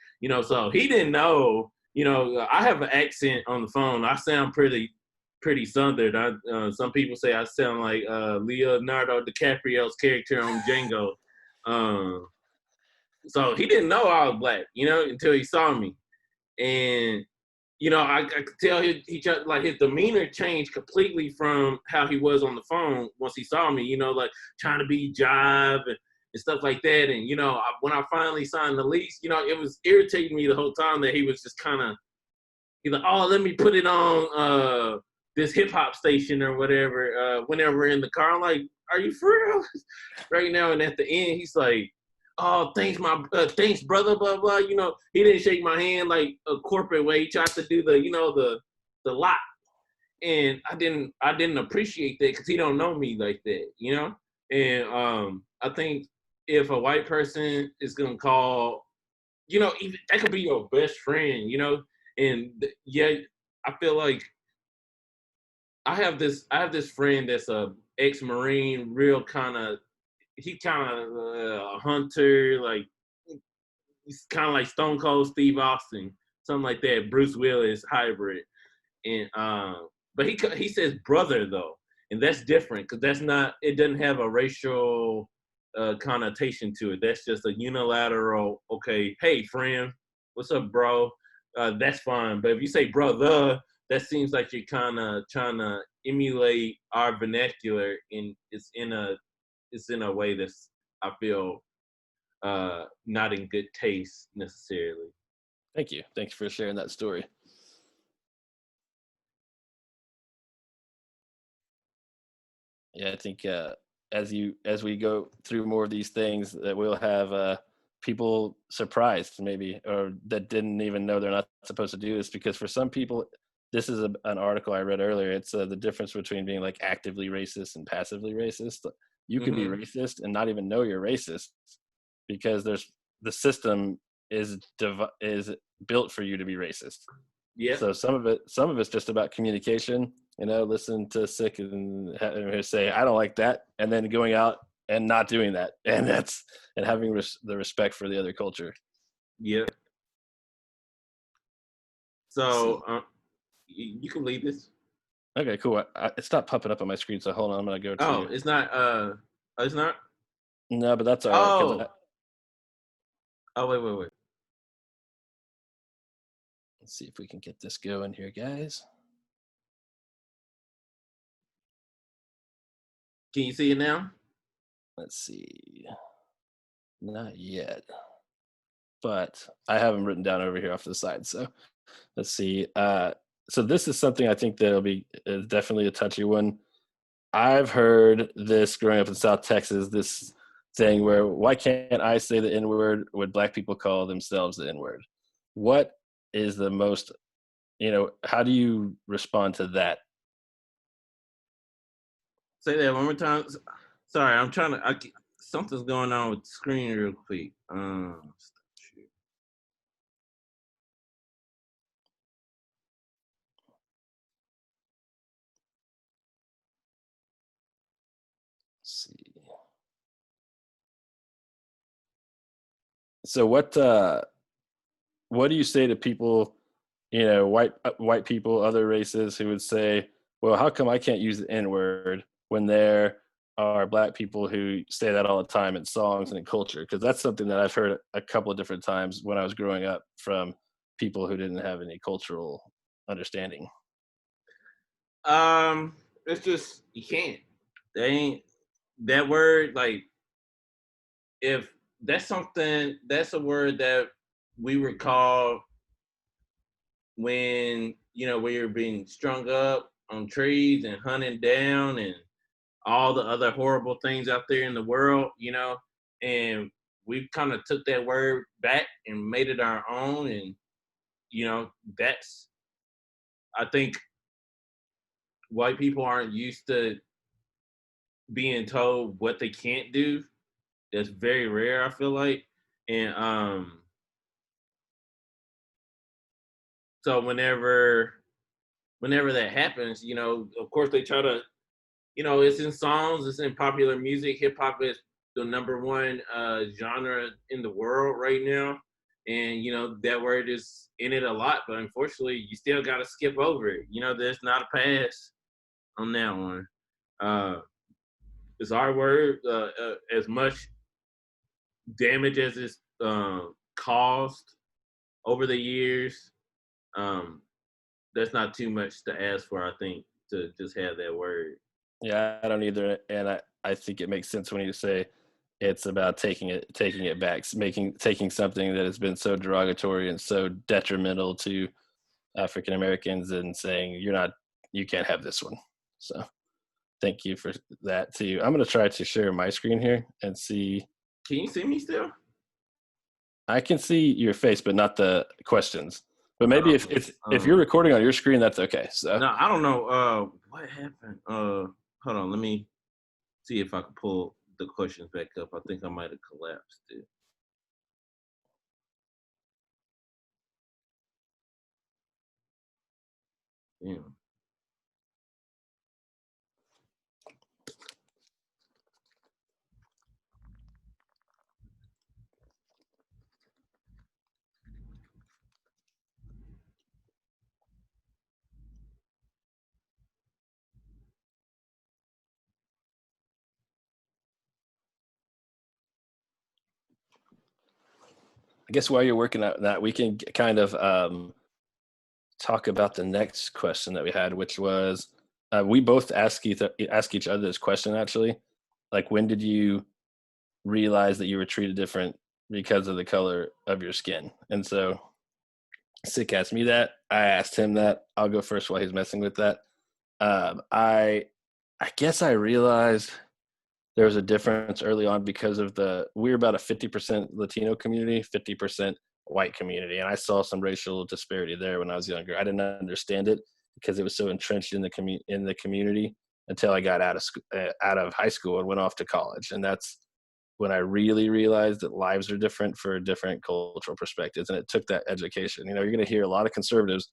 So he didn't know. I have an accent on the phone. I sound pretty southern. Some people say I sound like Leonardo DiCaprio's character on Django. So he didn't know I was black, until he saw me. And I could tell he just, like, his demeanor changed completely from how he was on the phone once he saw me, like trying to be jive and stuff like that. And, when I finally signed the lease, it was irritating me the whole time that he was just kind of, he's like, oh, let me put it on this hip hop station or whatever, whenever we're in the car. I'm like, are you for real? Right now. And at the end, he's like, oh, thanks, thanks, brother, blah, blah. He didn't shake my hand like a corporate way. He tried to do the lot. And I didn't appreciate that because he don't know me like that, And I think if a white person is going to call, even that could be your best friend, and yeah, I feel like I have this friend that's a ex-Marine, real he kind of a hunter, like he's kind of like Stone Cold Steve Austin, something like that, Bruce Willis hybrid. And but he says brother though, and that's different because it doesn't have a racial connotation to it. That's just a unilateral, okay, hey friend, what's up, bro? That's fine. But if you say brother, that seems like you're kind of trying to emulate our vernacular, and it's in a way that's, I feel, not in good taste necessarily. Thank you. Thanks for sharing that story. Yeah, I think as we go through more of these things, that we'll have people surprised maybe, or that didn't even know they're not supposed to do this. Because for some people, this is an article I read earlier. It's the difference between being like actively racist and passively racist. You can be racist and not even know you're racist, because the system is built for you to be racist. Yeah. So some of it's just about communication. Listen to Sique and say, I don't like that, and then going out and not doing that, and having the respect for the other culture. Yeah. So you can leave this. Okay, cool. It's not popping up on my screen, so hold on. I'm gonna go to. Oh, it's not. It's not. No, but that's all right. Oh, wait. Let's see if we can get this going here, guys. Can you see it now? Let's see. Not yet, but I have them written down over here off to the side. So let's see. So this is something I think that'll be definitely a touchy one. I've heard this growing up in South Texas, this thing where, why can't I say the N-word when black people call themselves the N-word? What is the most, how do you respond to that? Say that one more time. Sorry, I'm trying to. Something's going on with the screen real quick. See. So what do you say to people, white people, other races, who would say, well, how come I can't use the N-word when there are black people who say that all the time in songs and in culture? Because that's something that I've heard a couple of different times when I was growing up from people who didn't have any cultural understanding. It's just, you can't. They ain't that word. Like, if that's a word that we were called when we were being strung up on trees and hunted down and all the other horrible things out there in the world, and we kind of took that word back and made it our own, and that's, I think white people aren't used to being told what they can't do. That's very rare, I feel like. And so whenever that happens, of course they try to, it's in songs, it's in popular music. Hip hop is the number one genre in the world right now. And, that word is in it a lot, but unfortunately you still got to skip over it. There's not a pass on that one. It's our word, as much damage as it's caused over the years. That's not too much to ask for, I think, to just have that word. Yeah, I don't either, and I think it makes sense when you say it's about taking it back, taking something that has been so derogatory and so detrimental to African Americans and saying you can't have this one. So thank you for that too. I'm going to try to share my screen here and see. Can you see me still? I can see your face, but not the questions. But maybe if you're recording on your screen, that's okay. So no, I don't know what happened. Hold on, let me see if I can pull the questions back up. I think I might have collapsed it. Yeah. I guess while you're working on that, we can kind of talk about the next question that we had, which was we both ask each other this question actually. Like, when did you realize that you were treated different because of the color of your skin? And so Sique asked me that. I asked him that. I'll go first while he's messing with that. I guess I realized there was a difference early on because of we're about a 50% Latino community, 50% white community. And I saw some racial disparity there when I was younger. I didn't understand it because it was so entrenched in the community until I got out of high school and went off to college. And that's when I really realized that lives are different for different cultural perspectives. And it took that education. You're going to hear a lot of conservatives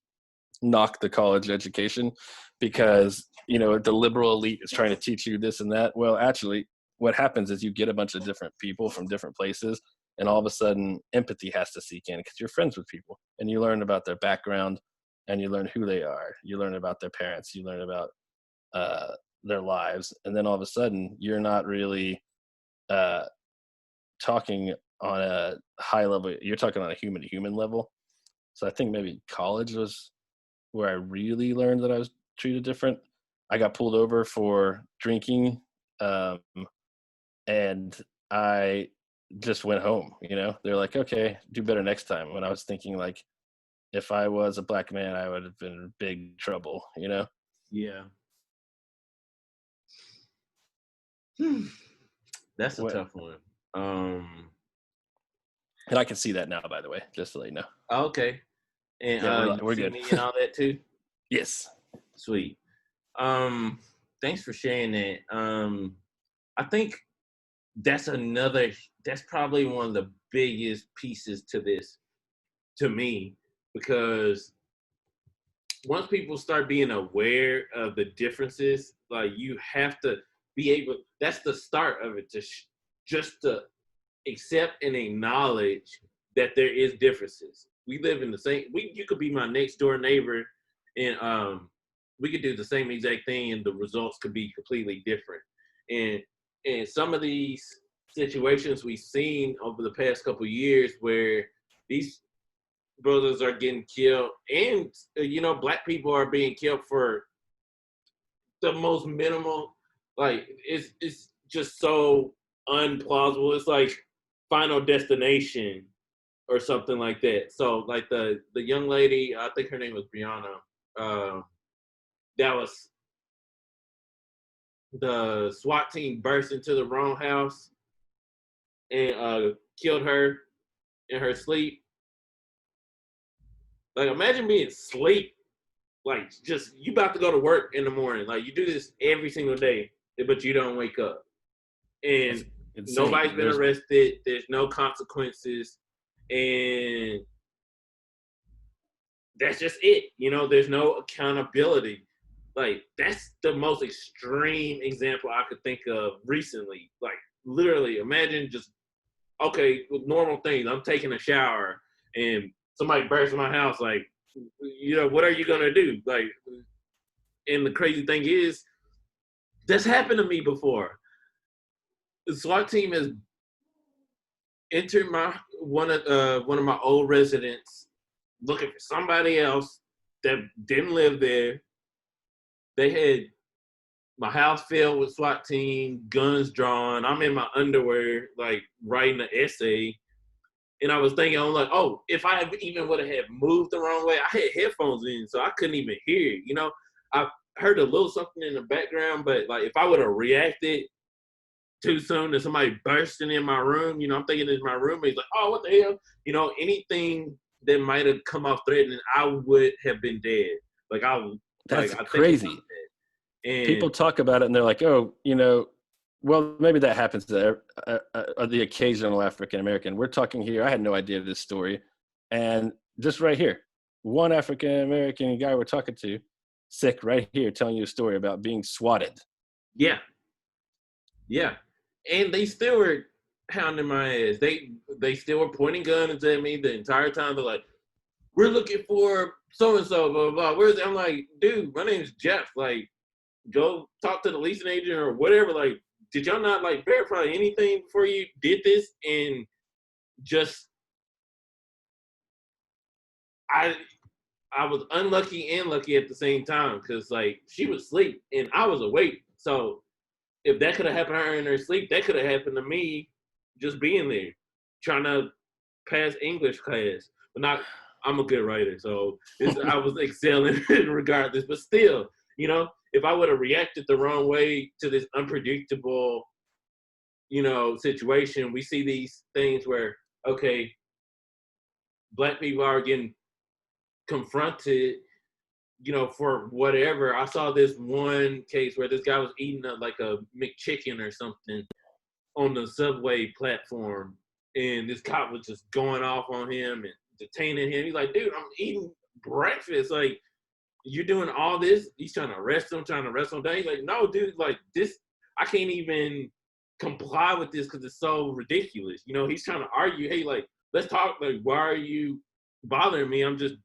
knock the college education because, the liberal elite is trying to teach you this and that. Well, actually, what happens is you get a bunch of different people from different places, and all of a sudden empathy has to seek in because you're friends with people and you learn about their background and you learn who they are. You learn about their parents, you learn about their lives. And then all of a sudden you're not really talking on a high level. You're talking on a human to human level. So I think maybe college was where I really learned that I was treated different. I got pulled over for drinking, and I just went home. They're like, okay, do better next time. When I was thinking, like, if I was a black man, I would have been in big trouble. Yeah. That's a tough one. And I can see that now, by the way, just to let you know. Okay. And yeah, we're good. Me and all that too. Yes. Sweet. Thanks for sharing that. I think that's probably one of the biggest pieces to this, to me, because once people start being aware of the differences, like, you have to be able, that's the start of it, just to accept and acknowledge that there is differences. We live in the same, you could be my next door neighbor and we could do the same exact thing and the results could be completely different. And some of these situations we've seen over the past couple of years where these brothers are getting killed and, black people are being killed for the most minimal, like, it's just so unplausible. It's like Final Destination or something like that. So, like, the young lady, I think her name was Brianna, that was the SWAT team burst into the wrong house and killed her in her sleep. Like, imagine being asleep, like, just, you about to go to work in the morning. Like, you do this every single day, but you don't wake up. And nobody's been arrested. There's no consequences. And that's just it. You know, there's no accountability. Like, that's the most extreme example I could think of recently. Like, literally, imagine just, okay, with normal things, I'm taking a shower and somebody bursts my house. Like, you know, what are you going to do? Like, and the crazy thing is, that's happened to me before. The SWAT team has entered one of my old residents looking for somebody else that didn't live there. They had my house filled with SWAT team, guns drawn. I'm in my underwear, like, writing an essay. And I was thinking, I'm like, oh, if I even would have moved the wrong way, I had headphones in, so I couldn't even hear it. You know, I heard a little something in the background, but, like, if I would have reacted too soon to somebody bursting in my room, you know, I'm thinking it's my roommate's like, oh, what the hell? You know, anything that might have come off threatening, I would have been dead. Like, that's I crazy. And people talk about it and they're like, oh, you know, well, maybe that happens to the occasional African-American. We're talking here, I had no idea this story. And just right here, one African-American guy we're talking to, Sique, right here, telling you a story about being swatted. Yeah. Yeah. And they still were hounding my ass. They still were pointing guns at me the entire time. They're like, we're looking for so-and-so, blah, blah, blah. Where's it? I'm like, dude, my name's Jeff. Like, go talk to the leasing agent or whatever. Like, did y'all not, like, verify anything before you did this? And just, I was unlucky and lucky at the same time, because, like, she was asleep and I was awake. So if that could have happened to her in her sleep, that could have happened to me just being there, trying to pass English class. But I'm a good writer, so I was excelling regardless. But still, you know, if I would have reacted the wrong way to this unpredictable, you know, situation, we see these things where, okay, Black people are getting confronted, you know, for whatever. I saw this one case where this guy was eating like a McChicken or something on the subway platform, and this cop was just going off on him and detaining him. He's like, dude, I'm eating breakfast. Like, you're doing all this? He's trying to arrest him, He's like, no, dude, like, this, I can't even comply with this because it's so ridiculous. You know, he's trying to argue, hey, like, let's talk. Like, why are you bothering me? I'm just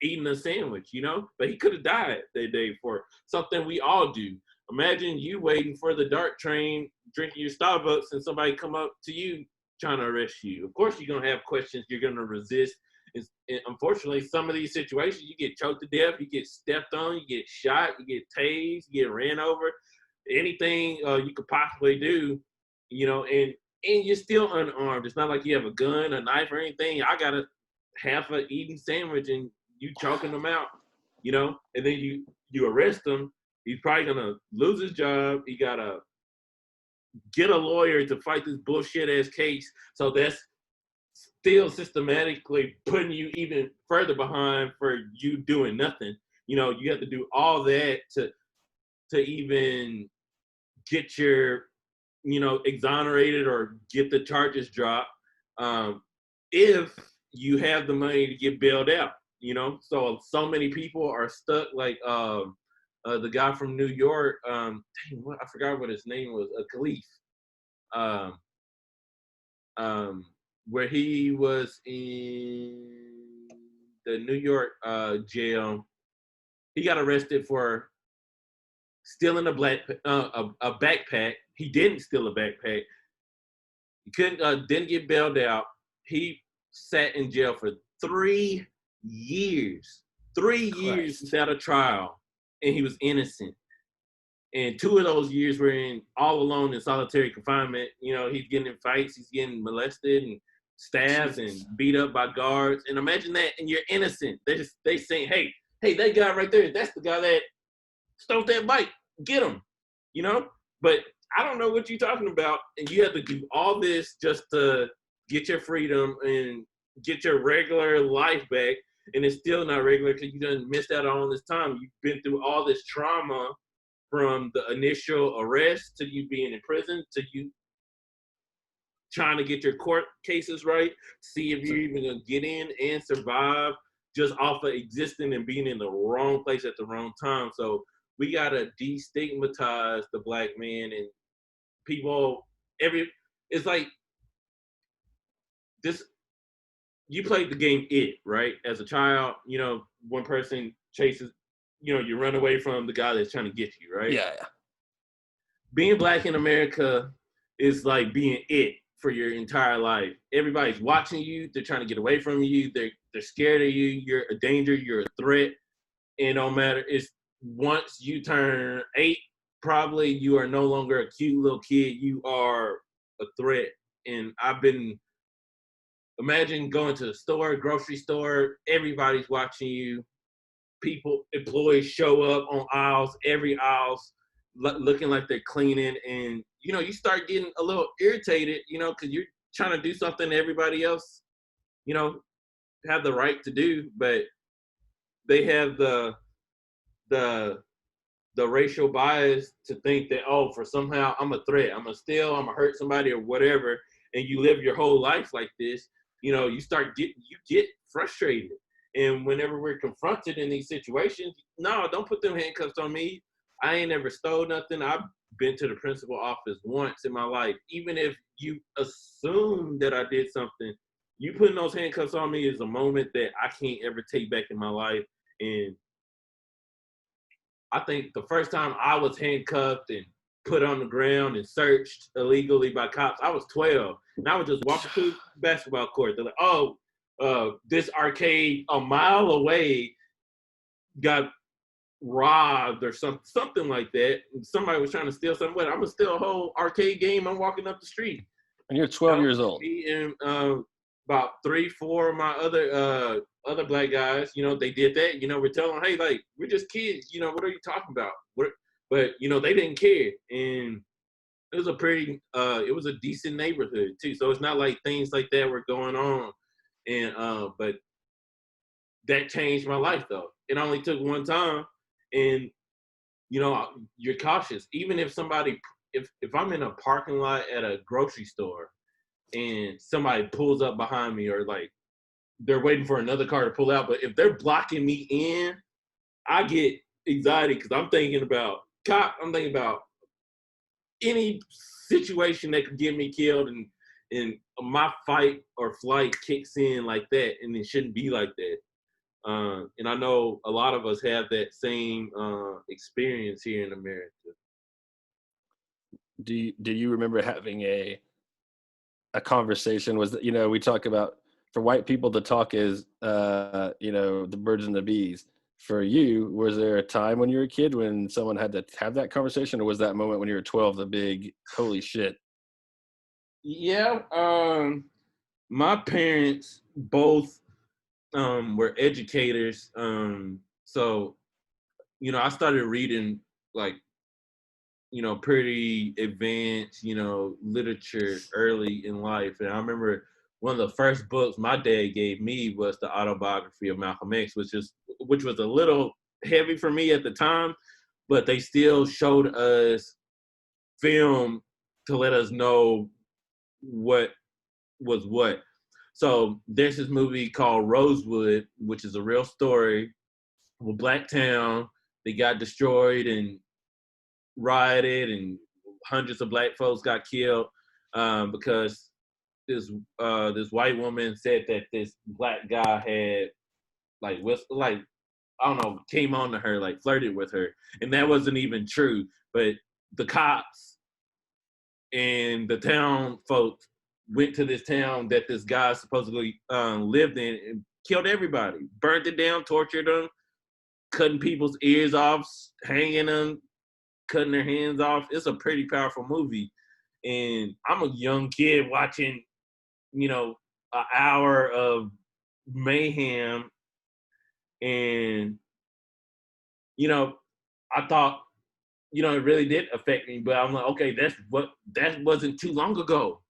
eating a sandwich, you know? But he could have died that day for something we all do. Imagine you waiting for the DART train, drinking your Starbucks, and somebody come up to you trying to arrest you. Of course, you're going to have questions. You're going to resist. And unfortunately, some of these situations, you get choked to death, you get stepped on, you get shot, you get tased, you get ran over, anything you could possibly do, you know, and you're still unarmed. It's not like you have a gun, a knife, or anything. I got a half a eating sandwich and you choking them out, you know, and then you arrest him. He's probably going to lose his job. He got to get a lawyer to fight this bullshit ass case. So that's still systematically putting you even further behind for you doing nothing. You know, you have to do all that to even get your, you know, exonerated or get the charges dropped. If you have the money to get bailed out, you know, so many people are stuck. Like the guy from New York, I forgot what his name was, Khalif. Where he was in the New York jail. He got arrested for stealing a backpack. He didn't steal a backpack. He didn't get bailed out. He sat in jail for 3 years. 3 years without a trial, and he was innocent. And 2 of those years were all alone in solitary confinement. You know, he's getting in fights, he's getting molested and stabbed and beat up by guards. And imagine that, and you're innocent. They saying, hey, that guy right there, that's the guy that stole that bike. Get him, you know? But I don't know what you're talking about, and you have to do all this just to get your freedom and get your regular life back. and it's still not regular because you done missed out on all this time. You've been through all this trauma from the initial arrest to you being in prison to you trying to get your court cases right, see if you're even gonna get in and survive just off of existing and being in the wrong place at the wrong time. So we gotta destigmatize the Black man, and people it's like this. You played the game It, right? As a child, one person chases, you run away from the guy that's trying to get you, right? Yeah. Being Black in America is like being It for your entire life. Everybody's watching you. They're trying to get away from you. They're scared of you. You're a danger. You're a threat. And no matter, it's once you turn 8, probably you are no longer a cute little kid. You are a threat. And imagine going to the store, grocery store, everybody's watching you. Employees show up on aisles, every aisle's looking like they're cleaning. And, you start getting a little irritated, because you're trying to do something everybody else, have the right to do. But they have the racial bias to think that, oh, for somehow I'm a threat, I'm gonna steal, I'm gonna hurt somebody or whatever. And you live your whole life like this. You get frustrated. And whenever we're confronted in these situations, no, don't put them handcuffs on me. I ain't ever stole nothing. I've been to the principal office once in my life. Even if you assume that I did something, you putting those handcuffs on me is a moment that I can't ever take back in my life. And I think the first time I was handcuffed and put on the ground and searched illegally by cops, I was 12. And I was just walking through the basketball court. They're like, oh, this arcade a mile away got robbed or something like that. And somebody was trying to steal something. I'm going to steal a whole arcade game. I'm walking up the street. And you're 12 years old. Me and about 3-4 of my other Black guys, they did that. We're telling them, hey, like, we're just kids. What are you talking about? But they didn't care. And it was it was a decent neighborhood too. So it's not like things like that were going on. And but that changed my life though. It only took one time. And you're cautious. Even if if I'm in a parking lot at a grocery store and somebody pulls up behind me, or like they're waiting for another car to pull out, but if they're blocking me in, I get anxiety because I'm thinking about any situation that could get me killed, and my fight or flight kicks in like that, and it shouldn't be like that. And I know a lot of us have that same experience here in America. Do you remember having a conversation? Was that, we talk about, for white people, the talk is the birds and the bees. For you, was there a time when you were a kid when someone had to have that conversation, or was that moment when you were 12 the big holy shit? Yeah, my parents both were educators. So, I started reading like, pretty advanced, literature early in life. And I remember one of the first books my dad gave me was the autobiography of Malcolm X, which was a little heavy for me at the time, but they still showed us film to let us know what was what. So there's this movie called Rosewood, which is a real story of a Black town. They got destroyed and rioted, and hundreds of Black folks got killed because this white woman said that this Black guy had I don't know, came on to her, like flirted with her, and that wasn't even true. But the cops and the town folks went to this town that this guy supposedly lived in and killed everybody, burnt it down, tortured them, cutting people's ears off, hanging them, cutting their hands off. It's a pretty powerful movie. And I'm a young kid watching, an hour of mayhem. And, I thought, it really did affect me. But I'm like, okay, that wasn't too long ago.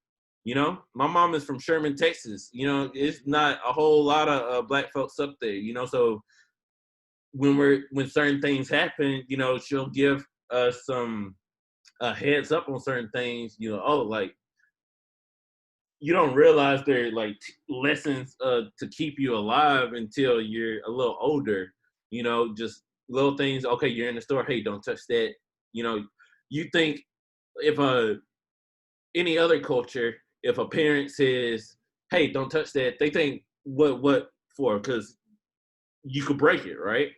You know, my mom is from Sherman, Texas. You know, it's not a whole lot of black folks up there. You know, so when certain things happen, you know, she'll give us some heads up on certain things. You know, oh, like you don't realize they're like lessons to keep you alive until you're a little older. You know, just little things. Okay, you're in the store. Hey, don't touch that. You know, you think if any other culture, if a parent says, "Hey, don't touch that," they think what for? Because you could break it, right?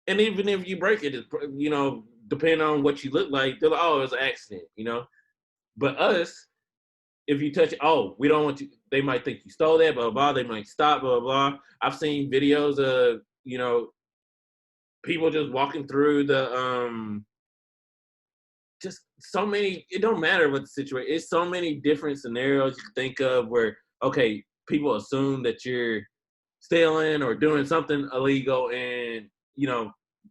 And even if you break it, you know, depending on what you look like, they're like, "Oh, it was an accident," you know. But us, if you touch it, oh, we don't want you. They might think you stole that, blah blah. They might stop, blah blah. I've seen videos of people just walking through the just so many. It don't matter what the situation. It's so many different scenarios you can think of where okay, people assume that you're stealing or doing something illegal, and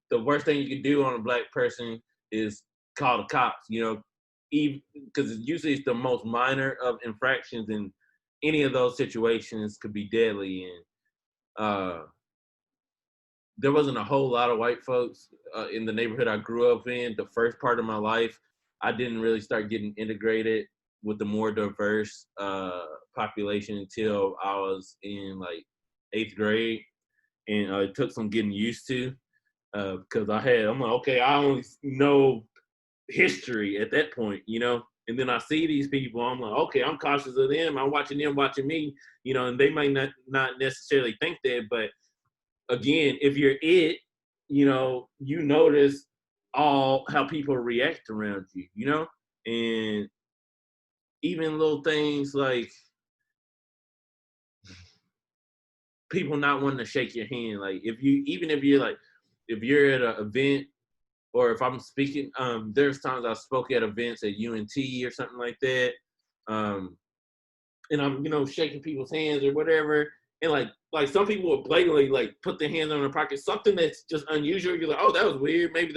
the worst thing you can do on a black person is call the cops. Even because usually it's the most minor of infractions, and any of those situations could be deadly. And there wasn't a whole lot of white folks in the neighborhood I grew up in. The first part of my life, I didn't really start getting integrated with the more diverse population until I was in like 8th grade, and it took some getting used to because I'm like, okay, I only know history at that point, and then I see these people, I'm like, okay, I'm cautious of them. I'm watching them watching me, and they might not necessarily think that, but again, if you're you notice all how people react around you, and even little things like people not wanting to shake your hand. Like if you're at an event, or if I'm speaking, there's times I spoke at events at UNT or something like that, and I'm shaking people's hands or whatever, and like some people will blatantly like put their hands on their pocket, something that's just unusual. You're like, oh, that was weird. Maybe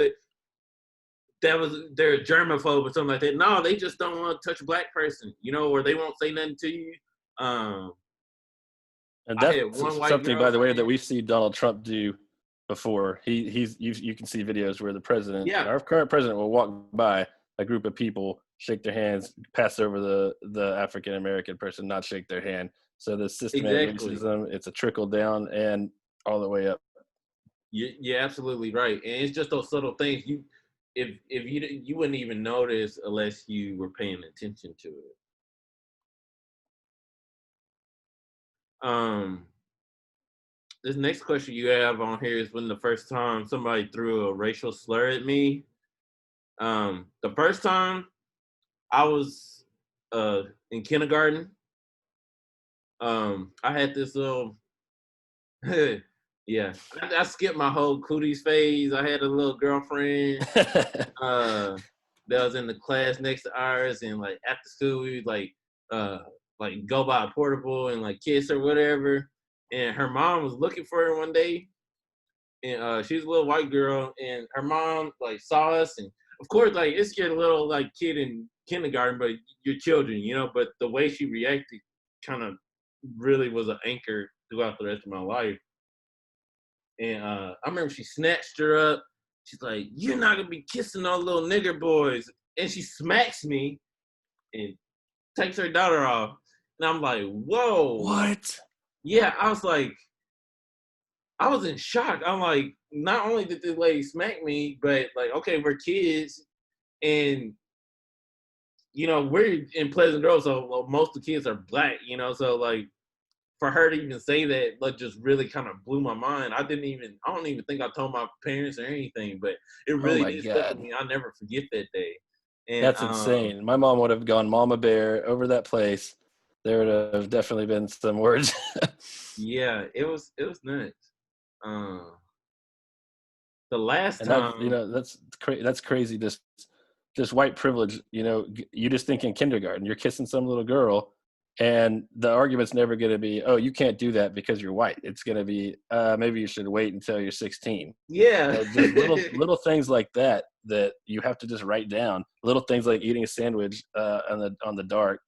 they're a germaphobe or something like that. No, they just don't want to touch a black person, or they won't say nothing to you. And that's something, by the way, that we've seen Donald Trump do before. You can see videos where the president, our current president, will walk by a group of people, shake their hands, pass over the African American person, not shake their hand. So the systematic racism, it's a trickle down and all the way up. You're absolutely right, and it's just those subtle things if you wouldn't even notice unless you were paying attention to it. This next question you have on here is when the first time somebody threw a racial slur at me. The first time I was in kindergarten. I had this little yeah. I skipped my whole cooties phase. I had a little girlfriend that was in the class next to ours, and like after school we would like go by a portable and like kiss or whatever. And her mom was looking for her one day, and she was a little white girl, and her mom like saw us, and of course like it scared a little like kid in kindergarten, but you're children, but the way she reacted kind of really was an anchor throughout the rest of my life. And I remember she snatched her up. She's like, "You're not gonna be kissing those little nigger boys," and she smacks me and takes her daughter off. And I'm like, "Whoa, what?" Yeah, I was in shock. I'm like, not only did this lady smack me, but like, okay, we're kids, and we're in Pleasant Grove, so most of the kids are black, so like for her to even say that, like, just really kind of blew my mind. I don't even think I told my parents or anything, but it really did stick with me. I'll never forget that day. And that's insane. My mom would have gone mama bear over that place. There would have definitely been some words. Yeah, it was nuts. The last time, that's crazy. Just white privilege. You just think in kindergarten you're kissing some little girl, and the argument's never going to be, "Oh, you can't do that because you're white." It's going to be, "Maybe you should wait until you're 16." Yeah, just little things like that you have to just write down. Little things like eating a sandwich on the dark.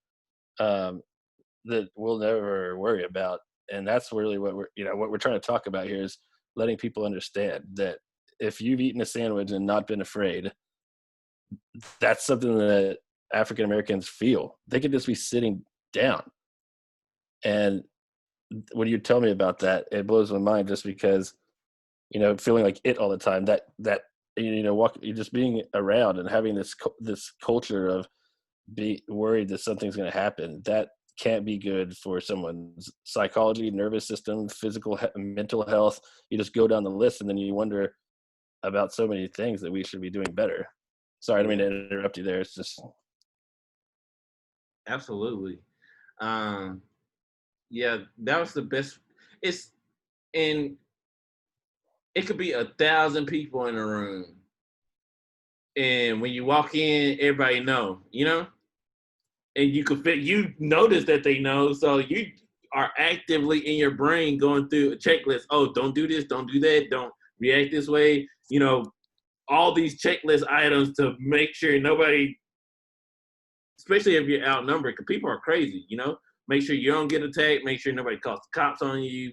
that we'll never worry about. And that's really what we're trying to talk about here is letting people understand that if you've eaten a sandwich and not been afraid, that's something that African Americans feel. They could just be sitting down. And when you tell me about that, it blows my mind just because, feeling like it all the time, that you're just being around and having this culture of be worried that something's going to happen. That can't be good for someone's psychology, nervous system, physical, mental health. You just go down the list and then you wonder about so many things that we should be doing better. Sorry, I didn't mean to interrupt you there. It's just. Absolutely. Yeah, that was the best. And it could be 1,000 people in a room. And when you walk in, everybody know, and you notice that they know. So you are actively in your brain going through a checklist. Oh, don't do this. Don't do that. Don't react this way. All these checklist items to make sure nobody, especially if you're outnumbered, because people are crazy, make sure you don't get attacked, make sure nobody calls the cops on you,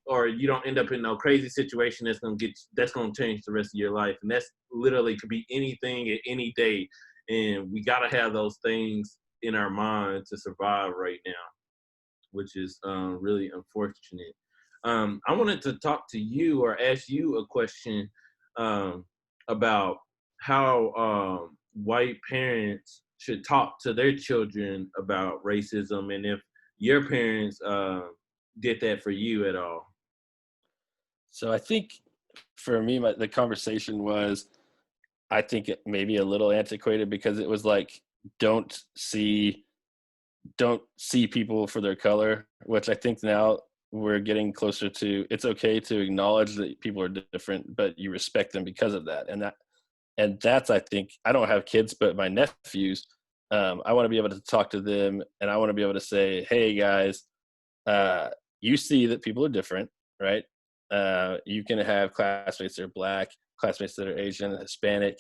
or you don't end up in no crazy situation that's going to change the rest of your life. And that's literally could be anything at any day. And we got to have those things in our mind to survive right now, which is really unfortunate. I wanted to talk to you or ask you a question about how white parents should talk to their children about racism, and if your parents did that for you at all. So I think for me, the conversation was, I think it maybe a little antiquated because it was like, don't see people for their color, which I think now we're getting closer to. It's okay to acknowledge that people are different, but you respect them because of that. And that's, I think, I don't have kids, but my nephews, I want to be able to talk to them, and I want to be able to say, hey guys, you see that people are different, right? You can have classmates that are Black, classmates that are Asian, Hispanic,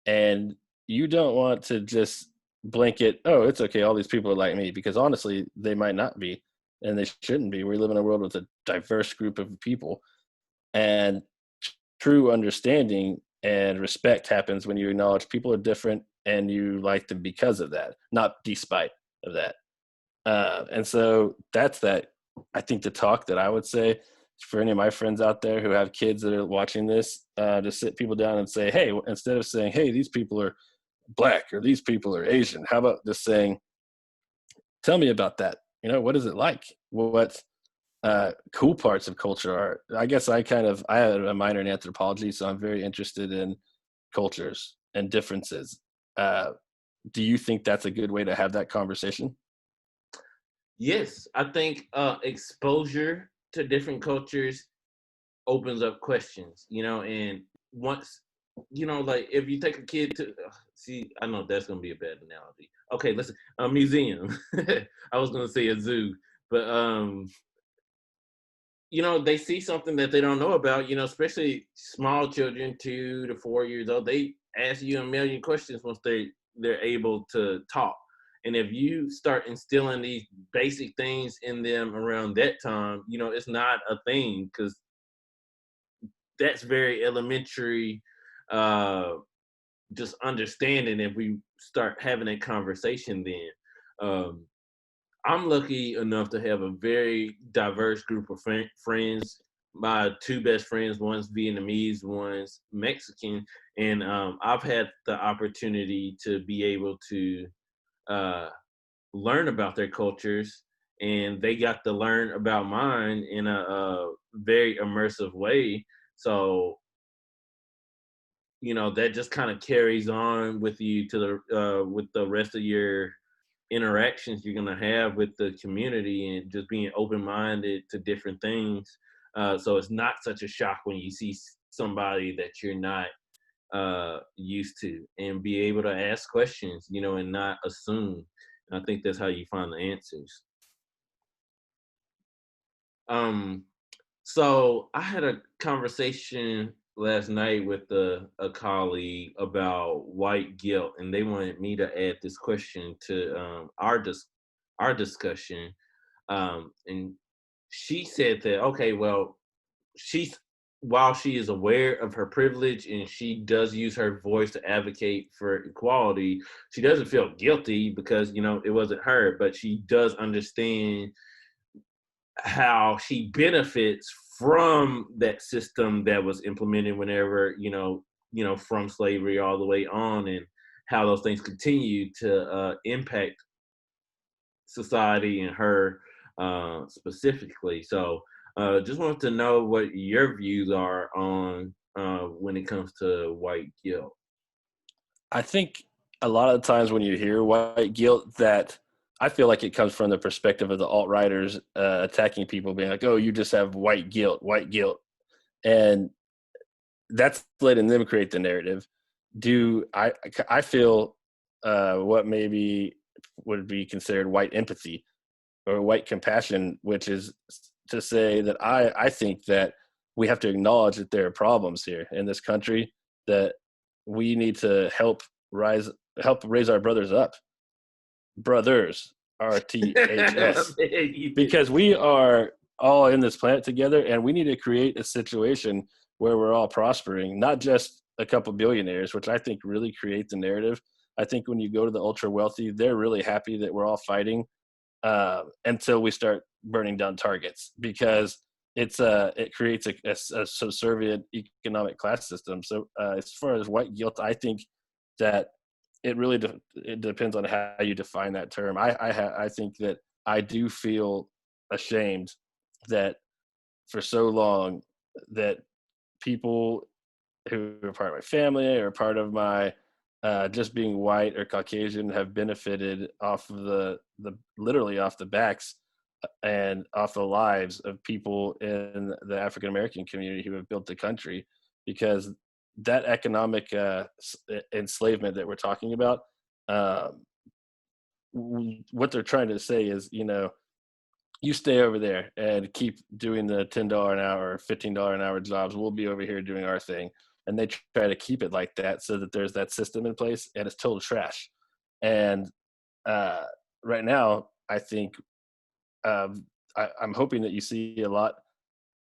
and you don't want to just blanket, oh, it's okay, all these people are like me, because honestly, they might not be, and they shouldn't be. We live in a world with a diverse group of people, and true understanding and respect happens when you acknowledge people are different and you like them because of that, not despite of that. And so that's that. I think the talk that I would say for any of my friends out there who have kids that are watching this, to sit people down and say, hey, instead of saying, hey, these people are Black or these people are Asian, how about just saying, tell me about that. What is it like? What cool parts of culture are? I guess I had a minor in anthropology, so I'm very interested in cultures and differences. Do you think that's a good way to have that conversation? Yes, I think exposure to different cultures opens up questions, and once, like if you take a kid to, see, I know that's going to be a bad analogy. Okay, listen, a museum. I was going to say a zoo, but, they see something that they don't know about, especially small children, 2 to 4 years old, they ask you a million questions once they're able to talk. And if you start instilling these basic things in them around that time, it's not a thing, because that's very elementary, just understanding. If we start having a conversation, then I'm lucky enough to have a very diverse group of friends. My 2 best friends, one's Vietnamese, one's Mexican, and I've had the opportunity to be able to learn about their cultures, and they got to learn about mine in a very immersive way. So, that just kind of carries on with you to with the rest of your interactions you're going to have with the community, and just being open-minded to different things. So it's not such a shock when you see somebody that you're not used to, and be able to ask questions, and not assume. And I think that's how you find the answers. So I had a conversation last night with a colleague about white guilt, and they wanted me to add this question to our our discussion, and she said that, okay, well, she's while she is aware of her privilege and she does use her voice to advocate for equality, she doesn't feel guilty because it wasn't her, but she does understand how she benefits from that system that was implemented whenever from slavery all the way on, and how those things continue to impact society and her specifically. So just wanted to know what your views are on when it comes to white guilt. I think a lot of times when you hear white guilt, that I feel like it comes from the perspective of the alt-righters attacking people, being like, oh, you just have white guilt. And that's letting them create the narrative. I feel what maybe would be considered white empathy or white compassion, which is to say that I think that we have to acknowledge that there are problems here in this country, that we need to help raise our brothers up. Brothers, RTHS, because we are all in this planet together, and we need to create a situation where we're all prospering, not just a couple billionaires, which I think really create the narrative. I think when you go to the ultra wealthy, they're really happy that we're all fighting until we start burning down targets, because it creates a subservient economic class system. So as far as white guilt, I think that it really it depends on how you define that term. I think that I do feel ashamed that for so long that people who are part of my family or part of my just being white or Caucasian have benefited off of the literally off the backs and off the lives of people in the African American community who have built the country, because that economic enslavement that we're talking about, what they're trying to say is, you stay over there and keep doing the $10 an hour or $15 an hour jobs. We'll be over here doing our thing. And they try to keep it like that so that there's that system in place, and it's total trash. And right now, I think I'm hoping that you see a lot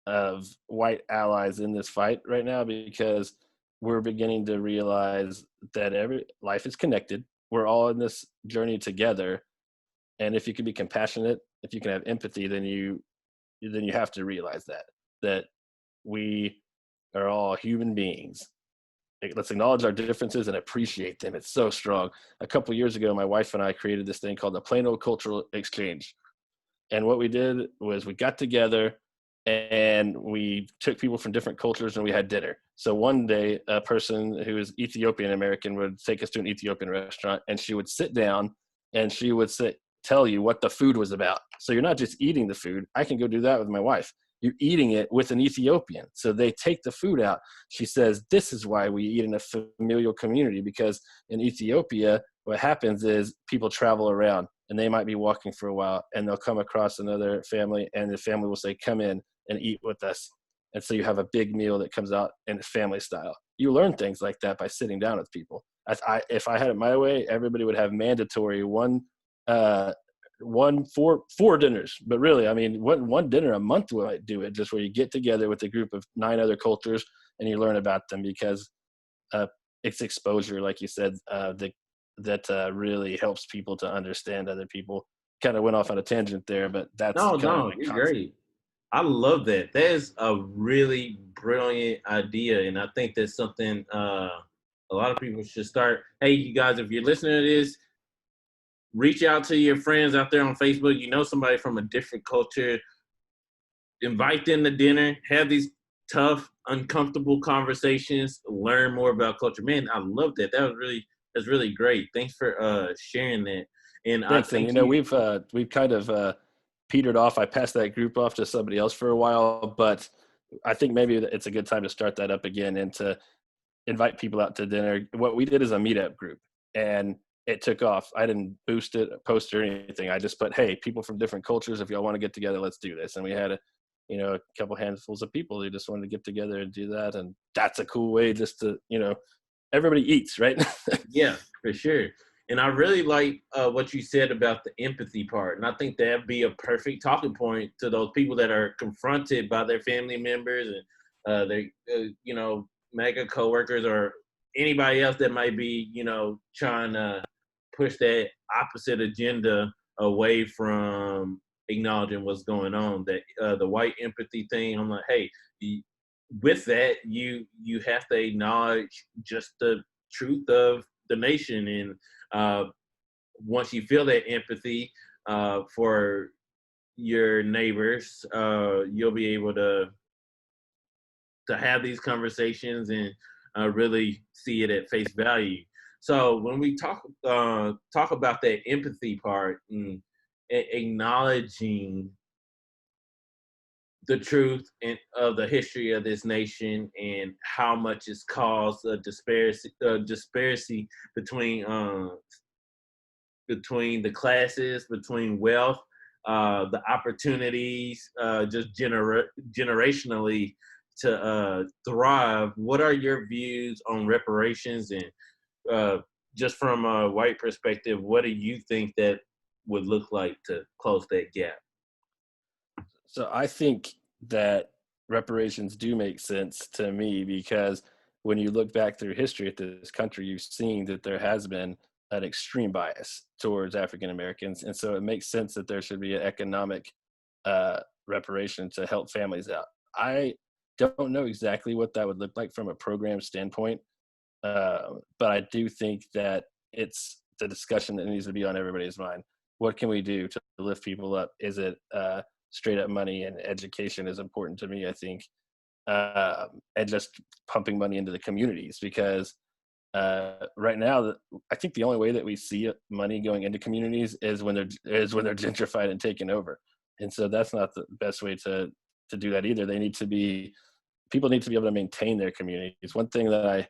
of white allies in this fight right now, because we're beginning to realize that life is connected. We're all in this journey together. And if you can be compassionate, if you can have empathy, then you have to realize that we are all human beings. Let's acknowledge our differences and appreciate them. It's so strong. A couple of years ago, my wife and I created this thing called the Plano Cultural Exchange. And what we did was we got together and we took people from different cultures and we had dinner. So one day, a person who is Ethiopian American would take us to an Ethiopian restaurant, and she would sit down and she would tell you what the food was about. So you're not just eating the food. I can go do that with my wife. You're eating it with an Ethiopian. So they take the food out. She says, this is why we eat in a familial community, because in Ethiopia, what happens is people travel around and they might be walking for a while and they'll come across another family, and the family will say, come in and eat with us. And so you have a big meal that comes out in family style. You learn things like that by sitting down with people. If I had it my way, everybody would have mandatory four dinners, but really, I mean, one dinner a month would do it, just where you get together with a group of 9 other cultures and you learn about them, because it's exposure, like you said, that really helps people to understand other people. Kind of went off on a tangent there, but that's no, you're great. I love that. That is a really brilliant idea, and I think that's something a lot of people should start. Hey, you guys, if you're listening to this, reach out to your friends out there on Facebook. You know somebody from a different culture. Invite them to dinner. Have these tough, uncomfortable conversations. Learn more about culture. Man, I love that. That's really great. Thanks for sharing that. And thanks. I think we've kind of petered off. I passed that group off to somebody else for a while, but I think maybe it's a good time to start that up again and to invite people out to dinner. What we did is a meetup group, and it took off. I didn't boost it, post or anything. I just put, hey, people from different cultures, if y'all want to get together, let's do this. And we had a couple handfuls of people who just wanted to get together and do that. And that's a cool way just to, everybody eats, right? Yeah, for sure. And I really like what you said about the empathy part. And I think that'd be a perfect talking point to those people that are confronted by their family members and their, MAGA coworkers or anybody else that might be, trying to push that opposite agenda away from acknowledging what's going on. That the white empathy thing, I'm like, hey, with that, you have to acknowledge just the truth of the nation. And once you feel that empathy for your neighbors, you'll be able to have these conversations and really see it at face value. So when we talk about that empathy part and acknowledging the truth of the history of this nation and how much it's caused a disparity between the classes, between wealth, the opportunities, just generationally to thrive. What are your views on reparations? And just from a white perspective, what do you think that would look like to close that gap? So I think that reparations do make sense to me, because when you look back through history at this country, you've seen that there has been an extreme bias towards African Americans. And so it makes sense that there should be an economic reparation to help families out. I don't know exactly what that would look like from a program standpoint, but I do think that it's the discussion that needs to be on everybody's mind. What can we do to lift people up? Is it straight up money? And education is important to me, I think, and just pumping money into the communities, because right now, I think the only way that we see money going into communities is when they're gentrified and taken over. And so that's not the best way to do that either. People need to be able to maintain their communities. One thing that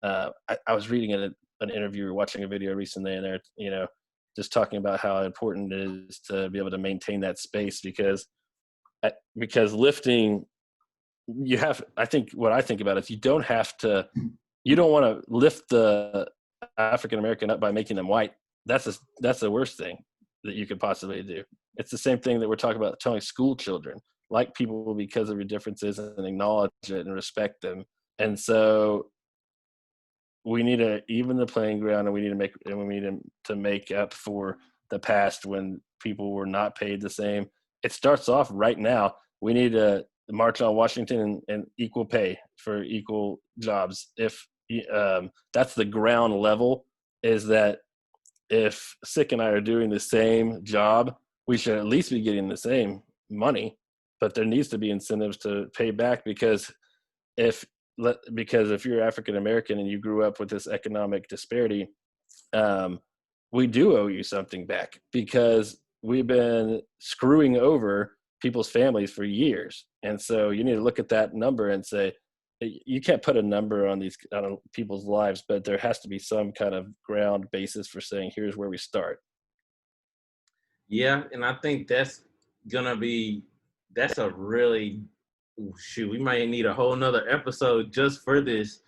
I was reading in an interview or watching a video recently, and they're, just talking about how important it is to be able to maintain that space, because lifting, I think what I think about is you don't want to lift the African American up by making them white. That's the worst thing that you could possibly do. It's the same thing that we're talking about telling school children, like people because of your differences, and acknowledge it and respect them. And so we need to even the playing ground, and we need to make up for the past when people were not paid the same. It starts off right now. We need to march on Washington and equal pay for equal jobs. If that's the ground level, is that if Sique and I are doing the same job, we should at least be getting the same money, but there needs to be incentives to pay back, because if you're African American and you grew up with this economic disparity, we do owe you something back, because we've been screwing over people's families for years. And so you need to look at that number and say, you can't put a number on people's lives, but there has to be some kind of ground basis for saying, here's where we start. Yeah, and I think that's a really, we might need a whole nother episode just for this.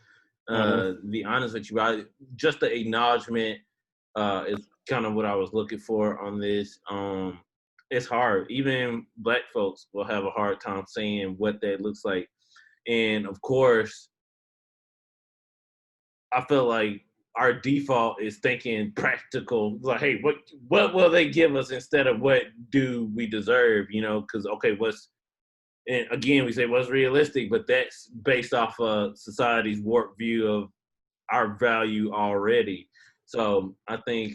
To be honest with you, just the acknowledgement is kind of what I was looking for on this. It's hard. Even Black folks will have a hard time saying what that looks like. And of course, I feel like our default is thinking practical, like, hey, what will they give us instead of what do we deserve? Because and again, we say what's realistic, but that's based off of society's warped view of our value already. So I think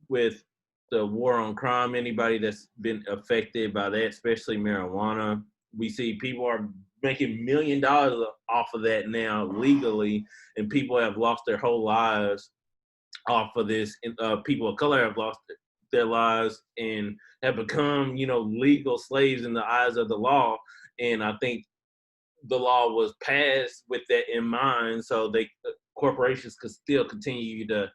with the war on crime, anybody that's been affected by that, especially marijuana, we see people are making $1 million off of that now legally, and people have lost their whole lives off of this. People of color have lost their lives and have become, legal slaves in the eyes of the law. And I think the law was passed with that in mind, so corporations could still continue to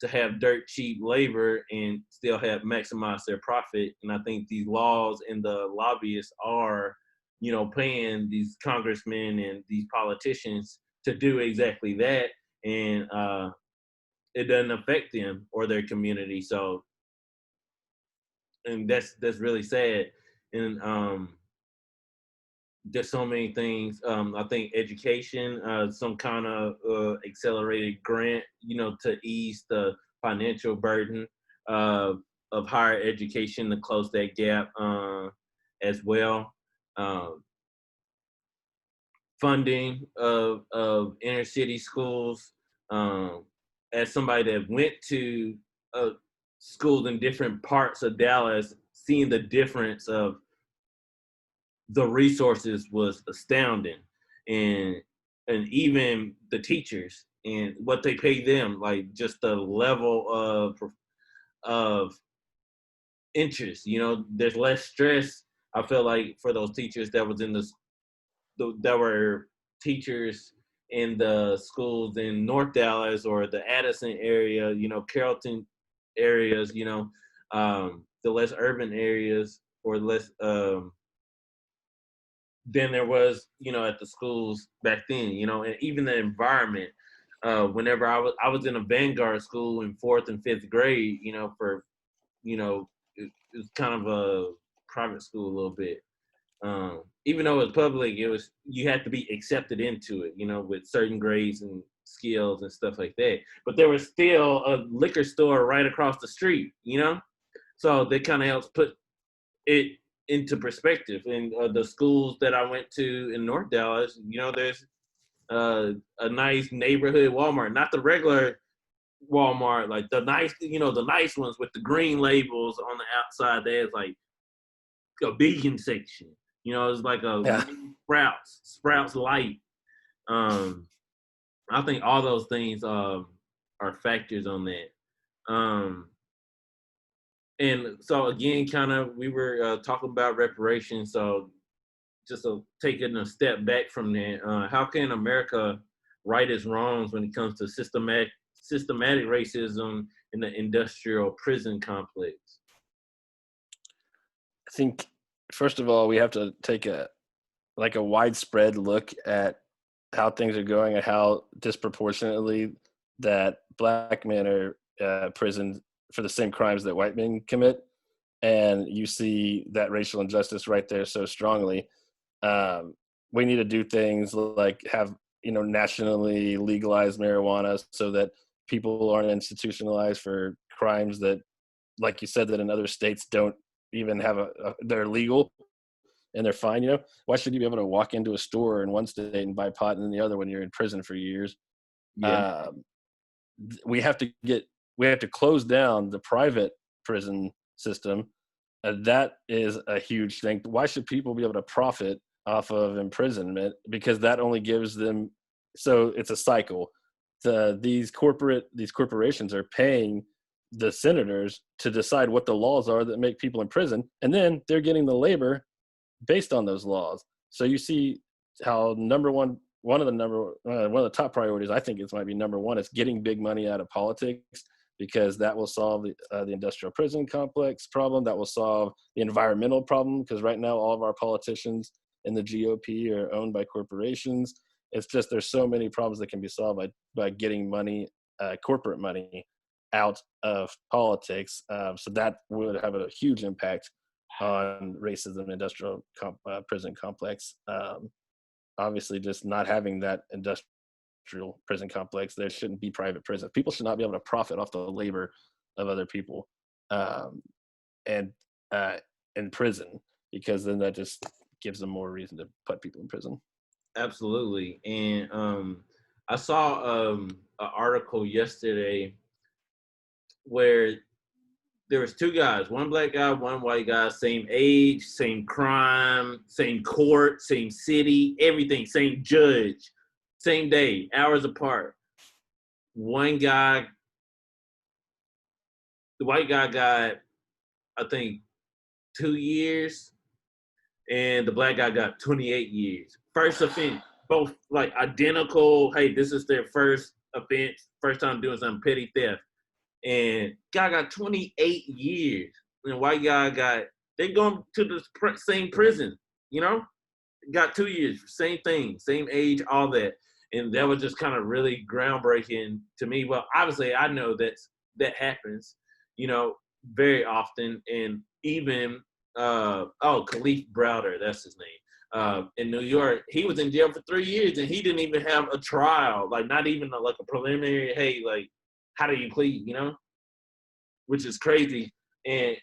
have dirt cheap labor and still have maximize their profit. And I think these laws and the lobbyists are, paying these congressmen and these politicians to do exactly that. And it doesn't affect them or their community. So, and that's really sad. And there's so many things. I think education, some kind of accelerated grant, to ease the financial burden of higher education to close that gap as well. Funding of inner city schools. As somebody that went to schools in different parts of Dallas, seeing the difference of the resources was astounding, and even the teachers and what they pay them, like just the level of interest. There's less stress. I feel like for those teachers that was in that were teachers in the schools in North Dallas or the Addison area, Carrollton areas, the less urban areas or less than there was, at the schools back then, and even the environment. Whenever I was in a Vanguard school in 4th and 5th grade, for, it was kind of a private school a little bit. Even though it was public, you had to be accepted into it, with certain grades and skills and stuff like that. But there was still a liquor store right across the street, so that kind of helps put it into perspective. And the schools that I went to in North Dallas, there's a nice neighborhood Walmart, not the regular Walmart, like the nice, the nice ones with the green labels on the outside. There's like a vegan section. It's like a Sprouts Light. I think all those things are factors on that. And so again, kind of, we were talking about reparations. So just taking a step back from that, how can America right its wrongs when it comes to systematic racism in the industrial prison complex? I think, first of all, we have to take a widespread look at how things are going and how disproportionately that Black men are imprisoned for the same crimes that white men commit. And you see that racial injustice right there so strongly. We need to do things like have, nationally legalized marijuana so that people aren't institutionalized for crimes that, like you said, that in other states don't even have they're legal and they're fine. Why should you be able to walk into a store in one state and buy pot and in the other when you're in prison for years? Yeah. We have to close down the private prison system. That is a huge thing. Why should people be able to profit off of imprisonment? Because that only gives them, so it's a cycle. These corporations are paying the senators to decide what the laws are that make people in prison, and then they're getting the labor based on those laws. So you see how one of the top priorities, I think it might be number one, is getting big money out of politics, because that will solve the industrial prison complex problem. That will solve the environmental problem, because right now all of our politicians in the GOP are owned by corporations. It's just, there's so many problems that can be solved by getting money, corporate money, out of politics. So that would have a huge impact on racism industrial prison complex. Obviously, just not having that industrial prison complex, there shouldn't be private prisons. People should not be able to profit off the labor of other people and in prison, because then that just gives them more reason to put people in prison. Absolutely. And I saw an article yesterday where there was two guys, one Black guy, one white guy, same age, same crime, same court, same city, everything, same judge, same day, hours apart. One guy, the white guy got, I think, 2 years, and the Black guy got 28 years. First offense, both like identical. Hey, this is their first offense, first time doing something, petty theft. And guy got 28 years, and white guy they going to the same prison, got 2 years, same thing, same age, all that. And that was just kind of really groundbreaking to me. Well, obviously, I know that happens, very often. And even, Khalif Browder, that's his name, in New York, he was in jail for 3 years and he didn't even have a trial, like not even like a preliminary, hey, like, how do you plead, which is crazy. And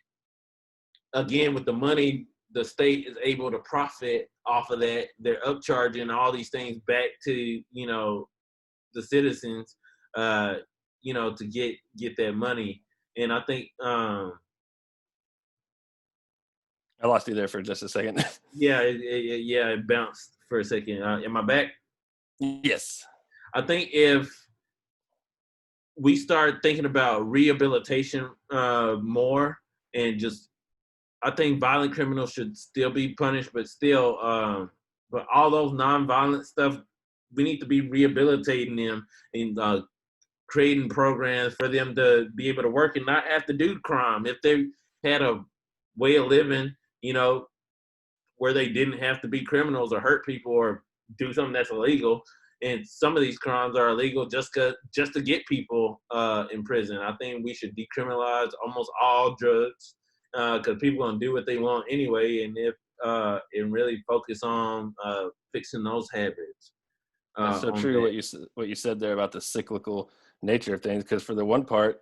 again, with the money, the state is able to profit off of that. They're upcharging all these things back to, the citizens, to get that money. And I think, I lost you there for just a second. it bounced for a second. Am I back? Yes. I think if we start thinking about rehabilitation more, and just, I think violent criminals should still be punished, but still, but all those nonviolent stuff, we need to be rehabilitating them and creating programs for them to be able to work and not have to do crime. If they had a way of living, where they didn't have to be criminals or hurt people or do something that's illegal. And some of these crimes are illegal just to get people in prison. I think we should decriminalize almost all drugs, because people gonna do what they want anyway, and really focus on fixing those habits. That's so true what you said there about the cyclical nature of things, because for the one part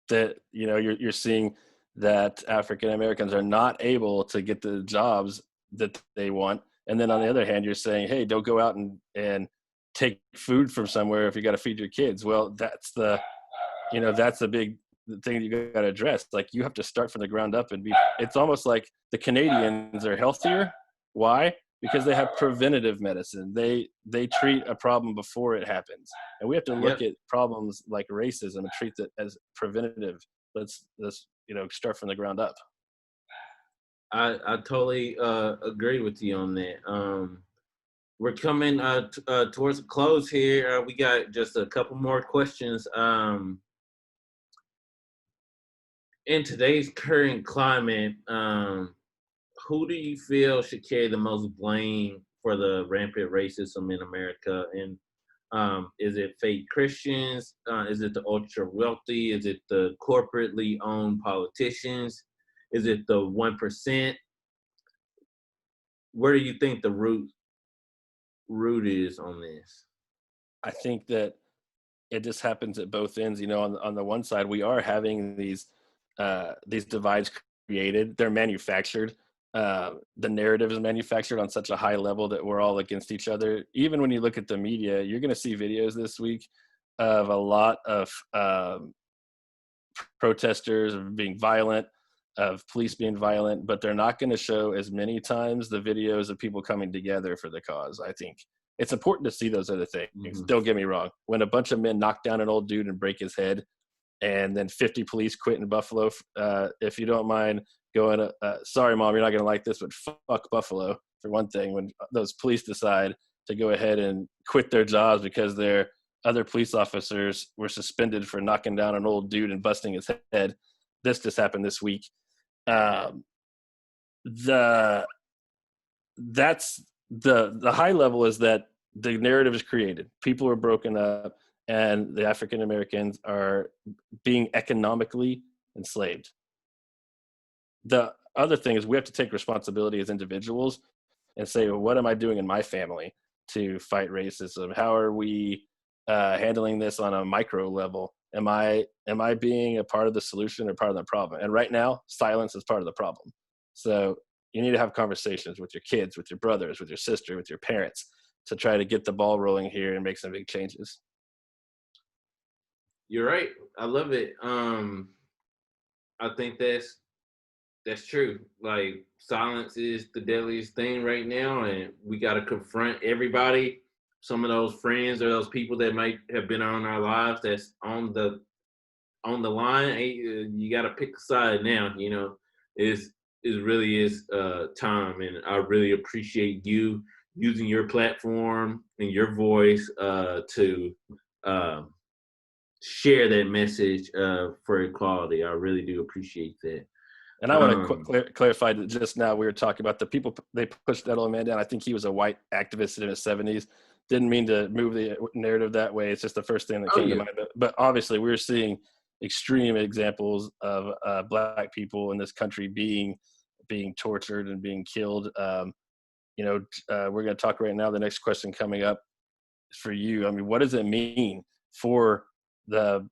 that you're seeing that African Americans are not able to get the jobs that they want, and then on the other hand you're saying, hey, don't go out and take food from somewhere if you got to feed your kids. Well, that's the big thing you got to address. Like, you have to start from the ground up and it's almost like the Canadians are healthier. Why? Because they have preventative medicine. They treat a problem before it happens. And we have to look at problems like racism and treat it as preventative. Let's start from the ground up. I totally agree with you on that. We're coming towards a close here. We got just a couple more questions. In today's current climate, who do you feel should carry the most blame for the rampant racism in America? And is it fake Christians? Is it the ultra wealthy? Is it the corporately owned politicians? Is it the 1%? Where do you think the root is on this? I think that it just happens at both ends. On the one side, we are having these divides created. They're manufactured. The narrative is manufactured on such a high level that we're all against each other. Even when you look at the media, you're going to see videos this week of a lot of protesters being violent, of police being violent, but they're not going to show as many times the videos of people coming together for the cause. I think it's important to see those other things. Mm-hmm. Don't get me wrong. When a bunch of men knock down an old dude and break his head, and then 50 police quit in Buffalo, if you don't mind going, sorry, Mom, you're not going to like this, but fuck Buffalo, for one thing. When those police decide to go ahead and quit their jobs because their other police officers were suspended for knocking down an old dude and busting his head. This just happened this week. That's the high level, is that the narrative is created. People are broken up, and the African Americans are being economically enslaved. The other thing is we have to take responsibility as individuals and say, well, what am I doing in my family to fight racism? How are we handling this on a micro level? Am I being a part of the solution or part of the problem? And right now, silence is part of the problem. So you need to have conversations with your kids, with your brothers, with your sister, with your parents, to try to get the ball rolling here and make some big changes. You're right. I love it. I think that's true. Like, silence is the deadliest thing right now, and we got to confront everybody. Some of those friends or those people that might have been on our lives that's on the line. You got to pick a side now. It really is time, and I really appreciate you using your platform and your voice to share that message for equality. I really do appreciate that. And I want to clarify that just now we were talking about the people, they pushed that old man down. I think he was a white activist in his 70s. didn't mean to move the narrative that way. It's just the first thing that came to mind. But obviously, we're seeing extreme examples of Black people in this country being tortured and being killed. We're going to talk right now. The next question coming up is for you. I mean, what does it mean for the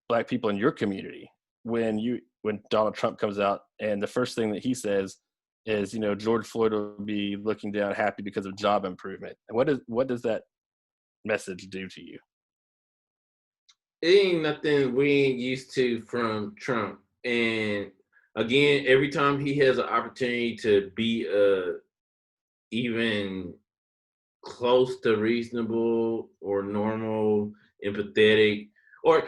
Black people in your community when Donald Trump comes out and the first thing that he says is, George Floyd will be looking down happy because of job improvement? And what does that message do to you? It ain't nothing we ain't used to from Trump. And again, every time he has an opportunity to be even close to reasonable or normal, empathetic, or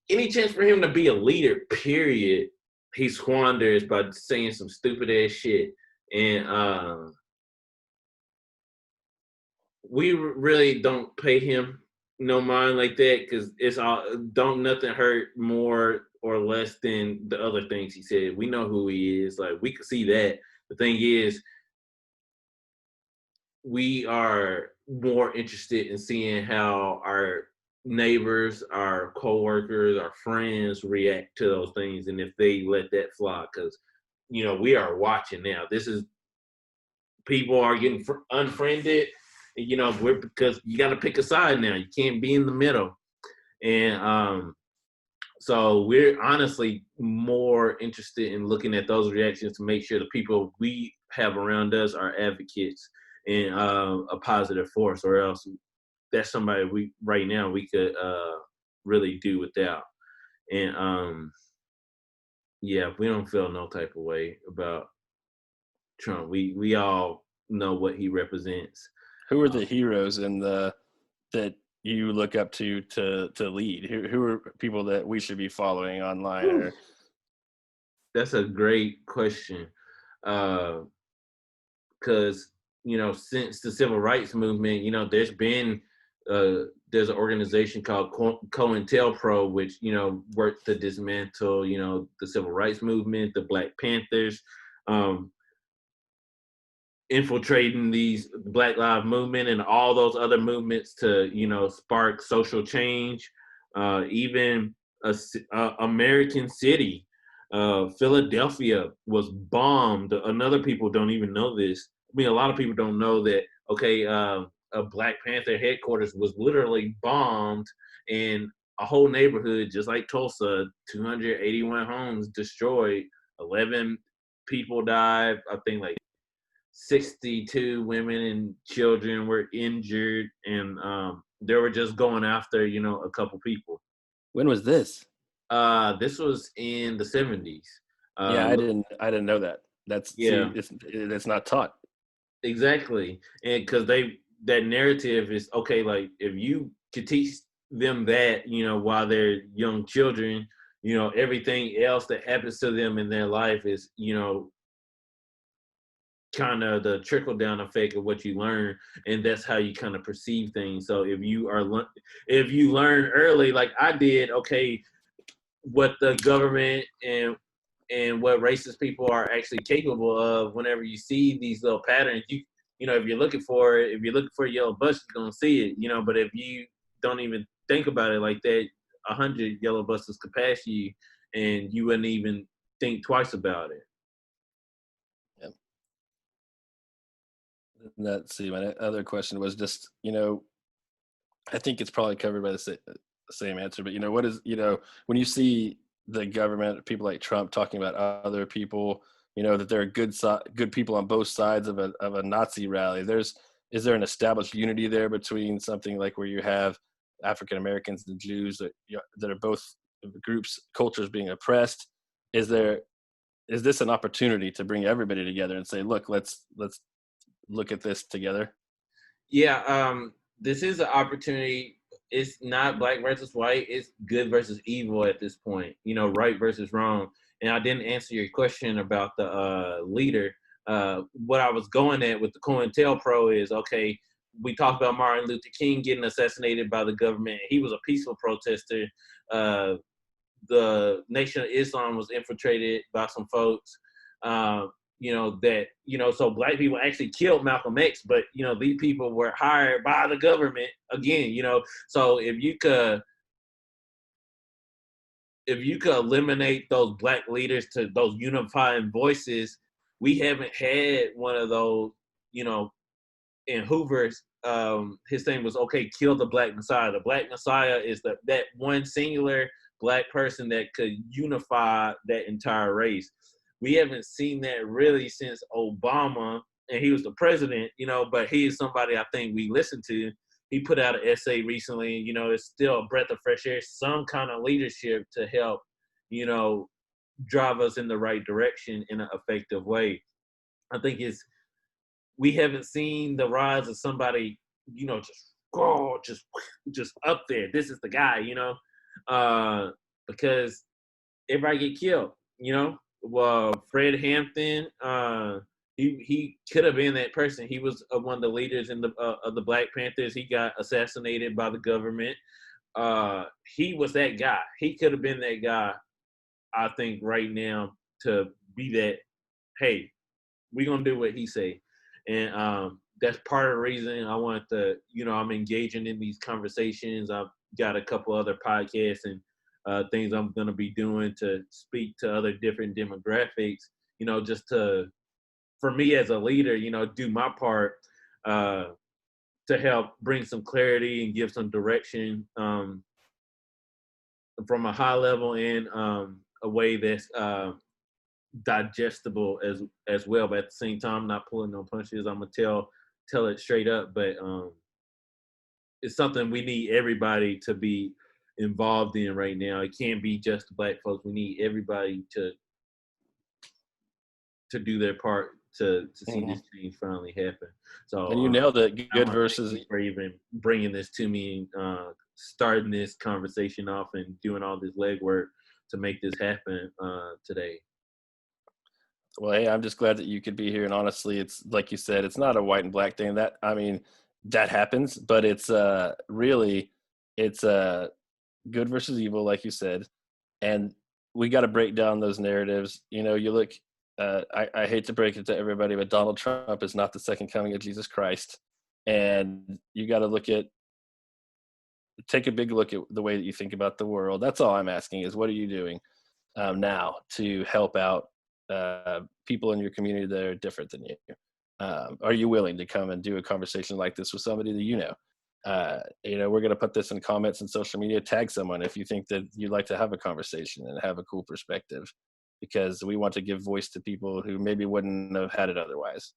any chance for him to be a leader, period, he squanders by saying some stupid ass shit. And we really don't pay him no mind like that, because it's all, don't nothing hurt more or less than the other things he said. We know who he is. Like, we could see that. The thing is, we are more interested in seeing how our neighbors, our coworkers, our friends react to those things, and if they let that fly. Because we are watching now. This is, people are getting unfriended, because you got to pick a side now. You can't be in the middle. And so we're honestly more interested in looking at those reactions to make sure the people we have around us are advocates and a positive force, or else that's somebody we could really do without. And we don't feel no type of way about Trump. We all know what he represents. Who are the heroes that you look up to lead? Who are people that we should be following online? That's a great question. Because since the civil rights movement, there's been there's an organization called COINTELPRO, which worked to dismantle the civil rights movement, the Black Panthers, infiltrating these Black Lives Movement and all those other movements to spark social change. Even American City, Philadelphia, was bombed. Another people don't even know this. I mean, a lot of people don't know that. Okay, a Black Panther headquarters was literally bombed, and a whole neighborhood, just like Tulsa, 281 homes destroyed, 11 people died. I think like 62 women and children were injured, and they were just going after a couple people. When was this? This was in the 70s. I didn't know that. It's not taught. Exactly. And because that narrative is okay, like if you could teach them that while they're young children, everything else that happens to them in their life is kind of the trickle down effect of what you learn, and that's how you kind of perceive things. So if you learn early, like I did, okay, what the government and what racist people are actually capable of, whenever you see these little patterns, if you're looking for it, if you're looking for a yellow bus, you're gonna see it, but if you don't even think about it like that, 100 yellow buses could pass you and you wouldn't even think twice about it. Let's see. My other question was just, I think it's probably covered by the same answer, but what is, when you see the government, people like Trump talking about other people, that there are good people on both sides of a Nazi rally. Is there an established unity there between something like where you have African Americans and Jews that are both groups, cultures being oppressed? Is this an opportunity to bring everybody together and say, look, let's look at this together? This is an opportunity. It's not black versus white, it's good versus evil at this point, right versus wrong. And I didn't answer your question about the leader. What I was going at with the COINTELPRO is, okay, we talked about Martin Luther King getting assassinated by the government. He was a peaceful protester. The Nation of Islam was infiltrated by some folks. that, so black people actually killed Malcolm X, but, these people were hired by the government again, so if you could eliminate those black leaders to those unifying voices, we haven't had one of those, in Hoover's, his thing was, okay, kill the Black Messiah. The Black Messiah is that one singular black person that could unify that entire race. We haven't seen that really since Obama, and he was the president, but he is somebody I think we listen to. He put out an essay recently, it's still a breath of fresh air, some kind of leadership to help, drive us in the right direction in an effective way. I think we haven't seen the rise of somebody, just up there. This is the guy, because everybody get killed, Well, Fred Hampton, he could have been that person. He was one of the leaders in of the Black Panthers. He got assassinated by the government. He was that guy. He could have been that guy, I think, right now, to be that, hey, we're going to do what he say. And that's part of the reason I wanted to, I'm engaging in these conversations. I've got a couple other podcasts and things I'm going to be doing to speak to other different demographics, just for me as a leader, do my part to help bring some clarity and give some direction from a high level and a way that's digestible as well, but at the same time, not pulling no punches. I'm gonna tell it straight up, but it's something we need everybody to be involved in right now. It can't be just black folks. We need everybody to do their part to see this change finally happen. So, and you nailed it. Good versus for even bringing this to me and starting this conversation off and doing all this legwork to make this happen today. Well, hey, I'm just glad that you could be here. And honestly, it's like you said, it's not a white and black thing. That happens, but it's really, it's good versus evil, like you said. And we got to break down those narratives. You look, I hate to break it to everybody, but Donald Trump is not the second coming of Jesus Christ. And you got to take a big look at the way that you think about the world. That's all I'm asking is, what are you doing now to help out people in your community that are different than you? Are you willing to come and do a conversation like this with somebody that you know? We're going to put this in comments and social media. Tag someone if you think that you'd like to have a conversation and have a cool perspective, because we want to give voice to people who maybe wouldn't have had it otherwise.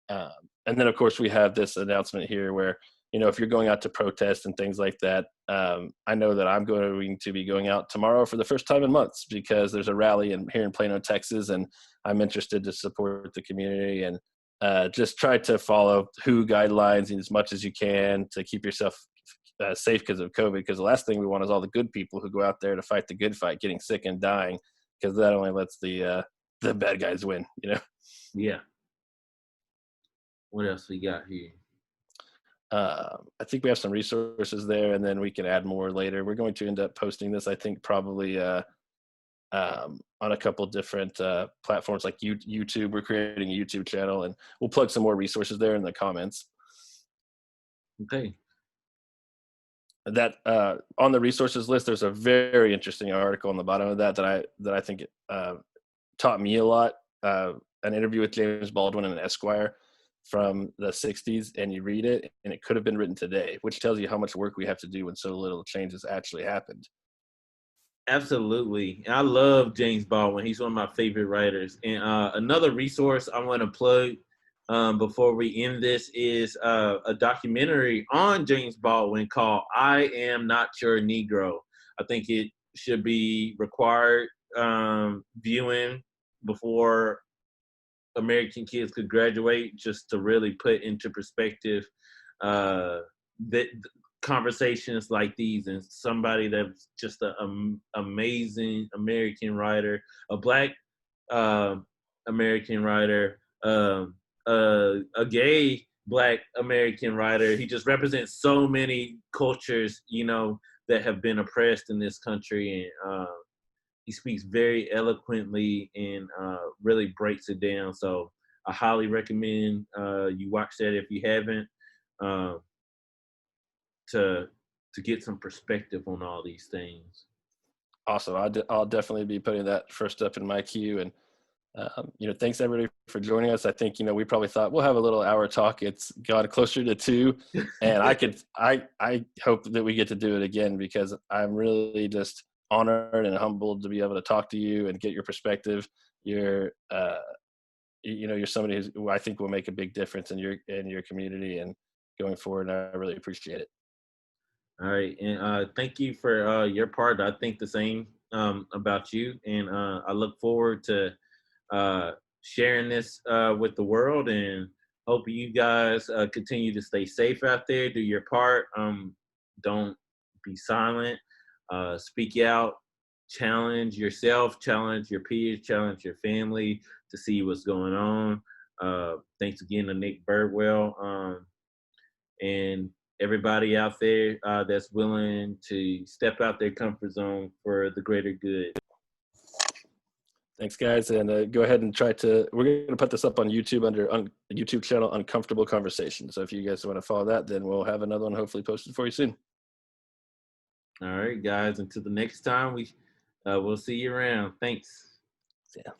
And then, of course, we have this announcement here where, if you're going out to protest and things like that, I know that I'm going to be going out tomorrow for the first time in months, because there's a rally here in Plano, Texas, and I'm interested to support the community and just try to follow WHO guidelines as much as you can to keep yourself safe because of COVID, because the last thing we want is all the good people who go out there to fight the good fight getting sick and dying, because that only lets the bad guys win, Yeah. What else we got here? I think we have some resources there, and then we can add more later. We're going to end up posting this, I think, probably on a couple different platforms like YouTube. We're creating a YouTube channel, and we'll plug some more resources there in the comments. Okay. That on the resources list, there's a very interesting article on the bottom of that I think taught me a lot. An interview with James Baldwin in Esquire from the 60s, and you read it and it could have been written today, which tells you how much work we have to do when so little changes actually happened. Absolutely. I love James Baldwin. He's one of my favorite writers. And another resource I want to plug before we end this is a documentary on James Baldwin called I Am Not Your Negro. I think it should be required viewing before American kids could graduate, just to really put into perspective that conversations like these, and somebody that's just an amazing American writer, a black American writer, a gay black American writer. He just represents so many cultures, that have been oppressed in this country. And he speaks very eloquently and really breaks it down. So I highly recommend you watch that if you haven't, to get some perspective on all these things. Awesome. I'll definitely be putting that first up in my queue. And thanks everybody for joining us. I think we probably thought we'll have a little hour talk. It's gone closer to 2, and I hope that we get to do it again, because I'm really just honored and humbled to be able to talk to you and get your perspective. You're you're somebody who I think will make a big difference in your community and going forward. And I really appreciate it. All right, and thank you for your part. I think the same about you, and I look forward to sharing this with the world, and hope you guys continue to stay safe out there. Do your part. Don't be silent. Speak out. Challenge yourself. Challenge your peers. Challenge your family to see what's going on. Thanks again to Nick Bridwell and everybody out there that's willing to step out their comfort zone for the greater good. Thanks, guys. And go ahead and we're going to put this up on YouTube under the YouTube channel, Uncomfortable Conversation. So if you guys want to follow that, then we'll have another one hopefully posted for you soon. All right, guys. Until the next time, we'll see you around. Thanks. Yeah.